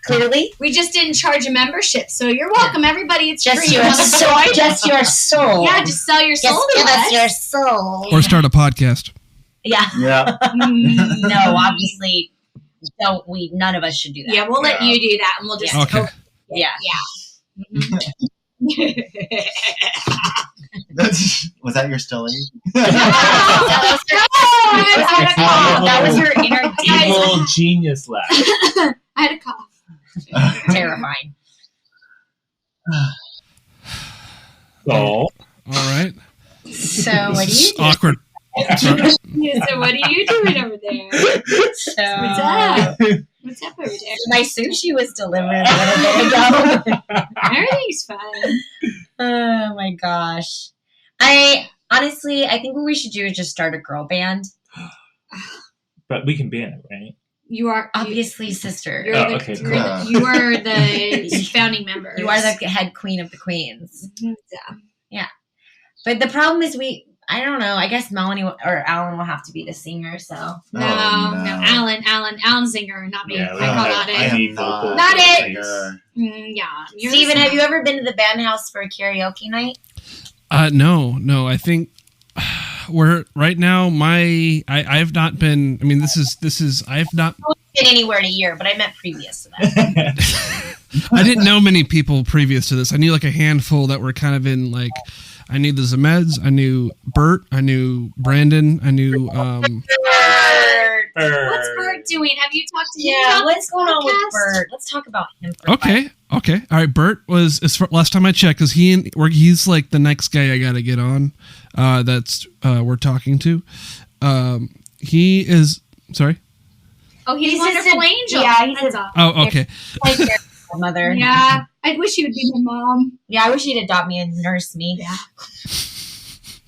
Speaker 2: Clearly,
Speaker 4: We just didn't charge a membership, so you're welcome, everybody. It's
Speaker 2: just
Speaker 4: free.
Speaker 2: your soul. Just your soul.
Speaker 4: Yeah, just sell your soul
Speaker 2: Just
Speaker 4: to
Speaker 2: give us
Speaker 4: us.
Speaker 2: your soul.
Speaker 1: or start a podcast.
Speaker 2: Yeah.
Speaker 3: Yeah.
Speaker 2: No, obviously, don't we? None of us should do that.
Speaker 4: Yeah, we'll let you do that, and we'll just
Speaker 1: Okay.
Speaker 2: Yeah.
Speaker 3: Was that your stilly?
Speaker 2: That was her inner demon.
Speaker 5: evil genius laugh.
Speaker 4: I had a cough.
Speaker 2: Terrifying.
Speaker 5: So
Speaker 1: All right.
Speaker 2: So what do you do?
Speaker 1: Awkward. Sorry.
Speaker 4: Yeah, so what are you doing over there?
Speaker 2: So,
Speaker 4: What's up? What's up over there?
Speaker 2: my sushi was delivered a little bit ago.
Speaker 4: Everything's fine.
Speaker 2: Oh my gosh. I think what we should do is just start a girl band.
Speaker 5: but we can be in it, right?
Speaker 4: You are
Speaker 2: Obviously, sister.
Speaker 4: You're
Speaker 5: Oh,
Speaker 4: the,
Speaker 5: okay,
Speaker 4: you're
Speaker 5: cool.
Speaker 4: the you are the founding member.
Speaker 2: You are the head queen of the queens.
Speaker 4: Yeah.
Speaker 2: But the problem is I don't know. I guess Melanie or Alan will have to be the singer. So
Speaker 4: No,
Speaker 3: Oh,
Speaker 4: Alan Singer, not me.
Speaker 5: Yeah, we
Speaker 4: I
Speaker 5: don't
Speaker 4: call
Speaker 5: have-
Speaker 4: that
Speaker 3: I
Speaker 4: it.
Speaker 3: am
Speaker 5: Need
Speaker 3: not.
Speaker 5: vocal.
Speaker 4: Not it.
Speaker 3: singer.
Speaker 4: Yeah. You're
Speaker 2: Steven,
Speaker 4: the
Speaker 2: have you
Speaker 4: singer.
Speaker 2: ever been to the band house for a karaoke night?
Speaker 1: No. I think we're right now. I've not been. I mean, this is. I've not.
Speaker 2: Been anywhere in a year, but I meant previous to that.
Speaker 1: I didn't know many people previous to this. I knew like a handful that were kind of in like. I knew the Zemeds. I knew Bert. I knew Brandon. I knew.
Speaker 4: What's Bert doing? Have you talked to him?
Speaker 2: Yeah,
Speaker 4: about
Speaker 2: what's
Speaker 4: this
Speaker 2: going on with
Speaker 4: podcast?
Speaker 2: Bert? Let's talk about him. For
Speaker 1: Okay. All right. Bert was last time I checked because he's like the next guy I got to get on. That's we're talking to. He is. Sorry.
Speaker 4: Oh, he's
Speaker 2: He's
Speaker 4: a
Speaker 2: just
Speaker 4: wonderful
Speaker 2: a-
Speaker 4: angel.
Speaker 2: yeah, he's
Speaker 4: That's
Speaker 2: a-
Speaker 4: all.
Speaker 1: Oh, okay.
Speaker 2: Like your mother.
Speaker 4: Yeah, I wish he would be my mom.
Speaker 2: Yeah, I wish he'd adopt me and nurse me.
Speaker 4: Yeah.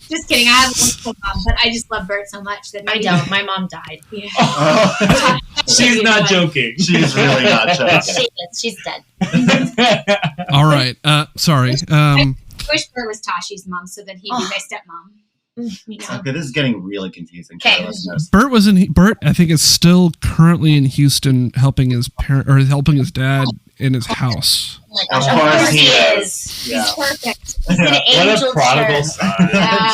Speaker 4: Just kidding. I have a wonderful mom, but I just love Bert so much that
Speaker 2: I
Speaker 4: maybe-
Speaker 2: don't. My mom died.
Speaker 4: Yeah.
Speaker 3: Oh,
Speaker 5: She's not joking.
Speaker 3: she's really not joking.
Speaker 2: She is. She's dead.
Speaker 1: All right. Sorry.
Speaker 4: wish Bert was Tashi's mom so that he'd be my stepmom.
Speaker 2: Me too.
Speaker 3: Okay, this is getting really confusing for
Speaker 2: Okay.
Speaker 3: our listeners.
Speaker 1: Bert, I think, is still currently in Houston helping his parent or helping his dad in his house.
Speaker 2: Oh my gosh,
Speaker 3: Of
Speaker 2: of
Speaker 3: course
Speaker 2: course
Speaker 3: he
Speaker 2: he
Speaker 3: is.
Speaker 2: is.
Speaker 3: Yeah.
Speaker 4: He's perfect.
Speaker 2: He's an
Speaker 5: What
Speaker 2: angel
Speaker 5: a prodigal
Speaker 2: child.
Speaker 5: son.
Speaker 4: Yeah.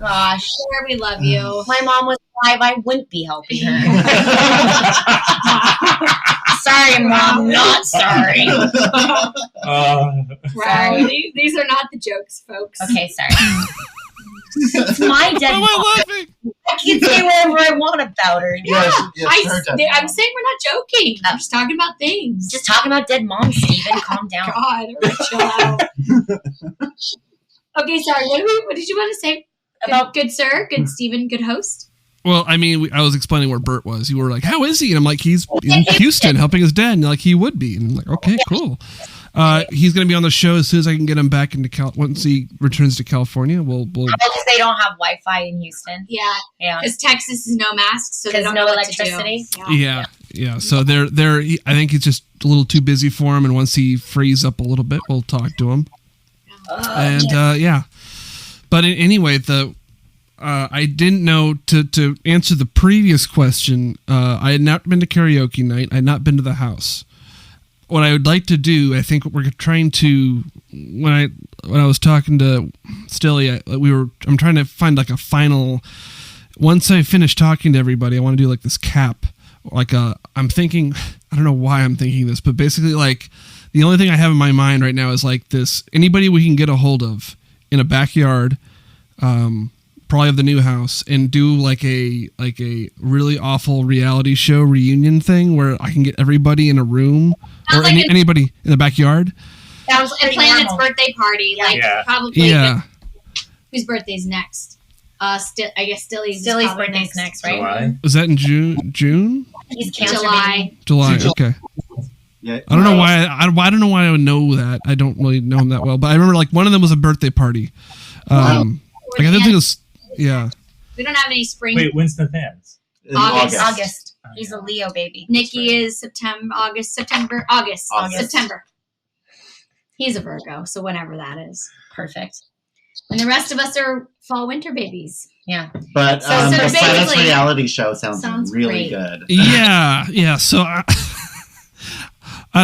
Speaker 2: Gosh.
Speaker 4: Sure, we love you.
Speaker 2: If my mom was alive, I wouldn't be helping her. Sorry, Mom, not sorry.
Speaker 5: Uh,
Speaker 4: Wow, these are not the jokes, folks.
Speaker 2: Okay, sorry. It's my dead
Speaker 1: Why am
Speaker 2: mom.
Speaker 1: I laughing?
Speaker 2: I can say whatever I want about her.
Speaker 3: Yes, her dead
Speaker 4: I'm
Speaker 3: mom.
Speaker 4: saying we're not joking. I'm just talking about things.
Speaker 2: Just talking about dead moms, Steven. Calm down.
Speaker 4: God, all right, chill out. Okay, sorry. What did you want to say?
Speaker 2: About
Speaker 4: Good sir, good Stephen, good host.
Speaker 1: Well, I mean, I was explaining where Bert was. You were like, "How is he?" And I'm like, "He's in Houston helping his dad." And you're like, "He would be." And I'm like, "Okay, cool." He's going to be on the show as soon as I can get him back into once he returns to California. We'll
Speaker 2: because they don't have Wi-Fi in Houston.
Speaker 4: Yeah,
Speaker 2: Yeah.
Speaker 4: because Texas is no masks, so they
Speaker 2: 'Cause
Speaker 4: don't
Speaker 2: no
Speaker 4: know
Speaker 2: electricity?
Speaker 4: What to do.
Speaker 1: yeah. So I think he's just a little too busy for him. And once he frees up a little bit, we'll talk to him. And yeah. But anyway, I didn't know to answer the previous question. I had not been to karaoke night. I had not been to the house. What I would like to do, I think, what we're trying to when I was talking to Stilly, I'm trying to find like a final. Once I finish talking to everybody, I want to do like this cap. Like I'm thinking, I don't know why I'm thinking this, but basically like the only thing I have in my mind right now is like this: anybody we can get a hold of in a backyard. Probably of the new house, and do like a really awful reality show reunion thing where I can get everybody in a room or
Speaker 4: Sounds like
Speaker 1: anybody in the backyard.
Speaker 2: Sounds
Speaker 4: And plan its
Speaker 2: normal.
Speaker 4: birthday party, like
Speaker 5: Yeah.
Speaker 4: probably.
Speaker 1: Yeah,
Speaker 4: Whose birthday's next? I guess Stilly's.
Speaker 2: Stilly's
Speaker 4: is probably
Speaker 2: birthday's next, right?
Speaker 5: July.
Speaker 1: was that in June?
Speaker 2: He's cancer
Speaker 4: July.
Speaker 1: July. Okay.
Speaker 3: Yeah.
Speaker 1: I don't know why. I don't know why I would know that. I don't really know him that well, but I remember like one of them was a birthday party. Like I don't think it was. Yeah.
Speaker 4: We don't have any spring.
Speaker 5: Wait, when's Nathan's?
Speaker 3: In
Speaker 2: August. He's a Leo baby.
Speaker 4: Nikki is September. August. September. He's a Virgo, so whenever that is.
Speaker 2: Perfect.
Speaker 4: And the rest of us are fall winter babies.
Speaker 2: Yeah.
Speaker 3: But
Speaker 4: So
Speaker 3: the Planets
Speaker 4: basically-
Speaker 3: reality show sounds really
Speaker 4: great.
Speaker 3: good.
Speaker 1: Yeah. So I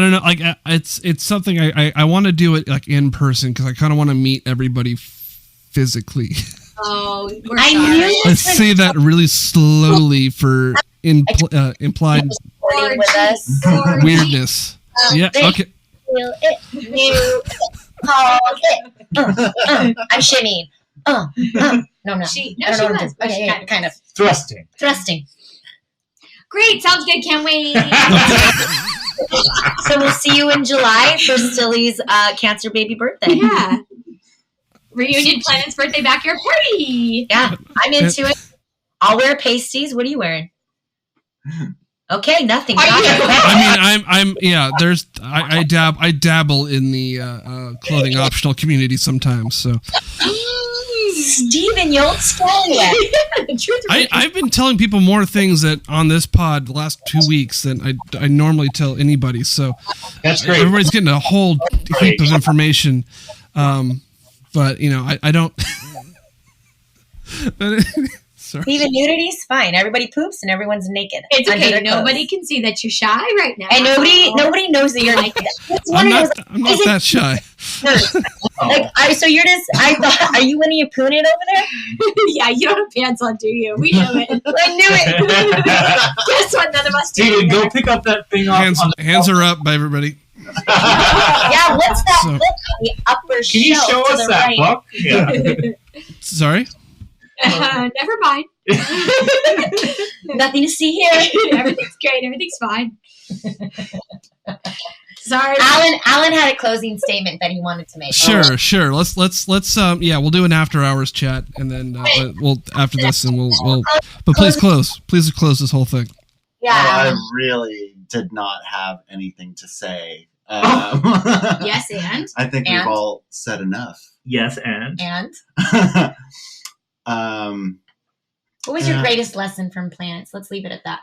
Speaker 1: don't know. Like it's something I want to do it like in person because I kind of want to meet everybody physically.
Speaker 4: Oh, we're
Speaker 2: I
Speaker 4: sorry.
Speaker 2: knew
Speaker 1: I say that really slowly for implied
Speaker 2: Recording with us.
Speaker 4: Or
Speaker 1: weirdness. Yeah.
Speaker 2: They
Speaker 1: Okay.
Speaker 2: feel it. You call it. I'm shimmying. No.
Speaker 4: No,
Speaker 2: I
Speaker 4: she
Speaker 2: don't know what
Speaker 4: was.
Speaker 2: it is. Okay, yeah, kind of.
Speaker 5: Thrusting.
Speaker 2: Thrusting.
Speaker 4: Great, sounds good. Can't wait.
Speaker 2: So we'll see you in July for Stilly's cancer baby birthday.
Speaker 4: Yeah. Reunion Planet's birthday backyard party.
Speaker 2: Yeah, I'm into it. I'll wear pasties. What are you wearing? Okay, nothing.
Speaker 4: Are
Speaker 2: Got
Speaker 4: you?
Speaker 2: it.
Speaker 1: I mean, I'm yeah. There's I dabble in the clothing optional community sometimes. So
Speaker 2: Steven, you don't spoil it.
Speaker 1: I've been telling people more things that on this pod the last 2 weeks than I normally tell anybody. So
Speaker 5: That's great.
Speaker 1: everybody's getting a whole heap of information. But you know, I don't. Sorry.
Speaker 2: Even nudity's fine. Everybody poops and everyone's naked.
Speaker 4: It's
Speaker 2: under
Speaker 4: okay.
Speaker 2: their
Speaker 4: Nobody
Speaker 2: clothes.
Speaker 4: can see that you're shy right now.
Speaker 2: And nobody knows that you're naked. It's one
Speaker 1: I'm
Speaker 2: of
Speaker 1: not.
Speaker 2: those.
Speaker 1: I'm not that shy.
Speaker 2: Like, so you're just. I thought. Are you Winnie a Pooh over there?
Speaker 4: Yeah, you don't have pants on, do you? We know it.
Speaker 2: I knew it.
Speaker 4: Guess what? None of us do.
Speaker 5: Steven, go pick up that thing off.
Speaker 1: Hands are up by everybody.
Speaker 2: Yeah. What's that
Speaker 1: So-
Speaker 2: book on the upper
Speaker 5: Can you
Speaker 2: shelf
Speaker 5: show
Speaker 2: to
Speaker 5: us
Speaker 2: the
Speaker 5: that
Speaker 2: right?
Speaker 5: book? Yeah.
Speaker 1: Sorry.
Speaker 4: Never mind.
Speaker 2: Nothing to see here.
Speaker 4: Everything's great. Everything's fine. Sorry.
Speaker 2: Alan had a closing statement that he wanted to make.
Speaker 1: Sure. Let's yeah, we'll do an after hours chat and then we'll after this and we'll but please close this whole thing.
Speaker 2: Yeah.
Speaker 3: I really did not have anything to say.
Speaker 4: Yes, and?
Speaker 3: I think
Speaker 2: And?
Speaker 3: we've all said enough.
Speaker 5: Yes, and?
Speaker 2: And what was your greatest lesson from planets? Let's leave it at that.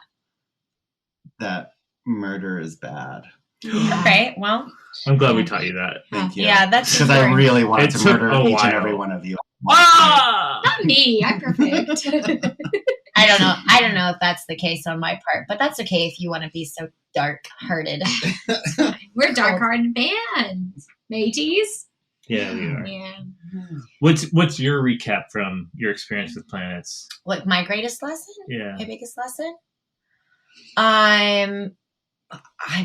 Speaker 3: That murder is bad.
Speaker 2: Okay. Well,
Speaker 5: I'm glad we taught you that.
Speaker 3: Thank you.
Speaker 2: Yeah, that's
Speaker 3: because I
Speaker 2: important.
Speaker 3: really wanted
Speaker 5: It
Speaker 3: to
Speaker 5: took
Speaker 3: murder
Speaker 5: a
Speaker 3: each and
Speaker 5: while.
Speaker 3: every one of you.
Speaker 4: Not me. I'm perfect.
Speaker 2: I don't know. I don't know if that's the case on my part, but that's okay if you want to be so dark-hearted.
Speaker 4: We're dark-hearted bands, mateys.
Speaker 5: Yeah, we are.
Speaker 4: Yeah.
Speaker 5: What's your recap from your experience with PLaNETS?
Speaker 2: Like my greatest lesson?
Speaker 5: Yeah.
Speaker 2: My biggest lesson? I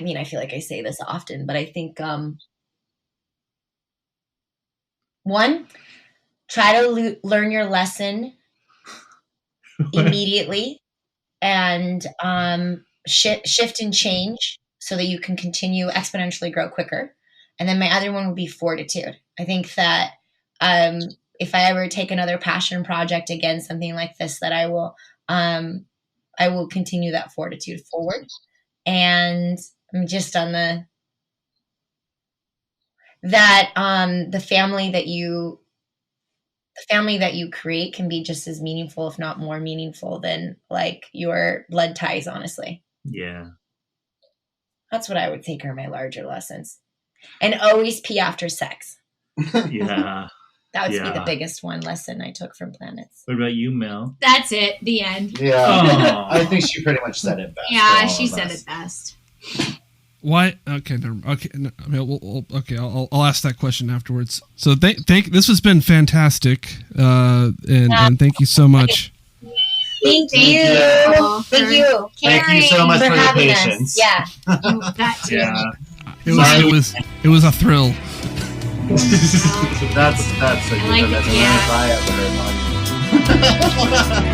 Speaker 2: mean, I feel like I say this often, but I think one, try to learn your lesson immediately and shift and change so that you can continue exponentially grow quicker. And then my other one would be fortitude. I think that if I ever take another passion project again, something like this, that I will continue that fortitude forward. And I'm just on the family that you create can be just as meaningful, if not more meaningful, than like your blood ties, honestly.
Speaker 5: Yeah.
Speaker 2: That's what I would take are my larger lessons. And always pee after sex.
Speaker 5: Yeah.
Speaker 2: That would be
Speaker 5: Yeah.
Speaker 2: the biggest one lesson I took from PLaNETS.
Speaker 5: What about you, Mel?
Speaker 4: That's it. The end.
Speaker 3: Yeah,
Speaker 5: Oh.
Speaker 3: I think she pretty much said it best.
Speaker 4: Yeah,
Speaker 3: for all
Speaker 4: she
Speaker 3: of
Speaker 4: said
Speaker 3: us.
Speaker 4: it best.
Speaker 1: Why? Okay, okay. No, I mean, I'll ask that question afterwards. So this has been fantastic, and thank you so much.
Speaker 2: Thank
Speaker 3: Thank
Speaker 2: you.
Speaker 4: you.
Speaker 2: Thank you.
Speaker 3: Thank you so much
Speaker 2: For
Speaker 3: for your
Speaker 2: having
Speaker 3: patience.
Speaker 2: us. Yeah.
Speaker 4: That too.
Speaker 5: Yeah.
Speaker 1: It was a thrill.
Speaker 3: That's a good
Speaker 4: like
Speaker 3: limit
Speaker 4: it,
Speaker 3: if I ever heard one.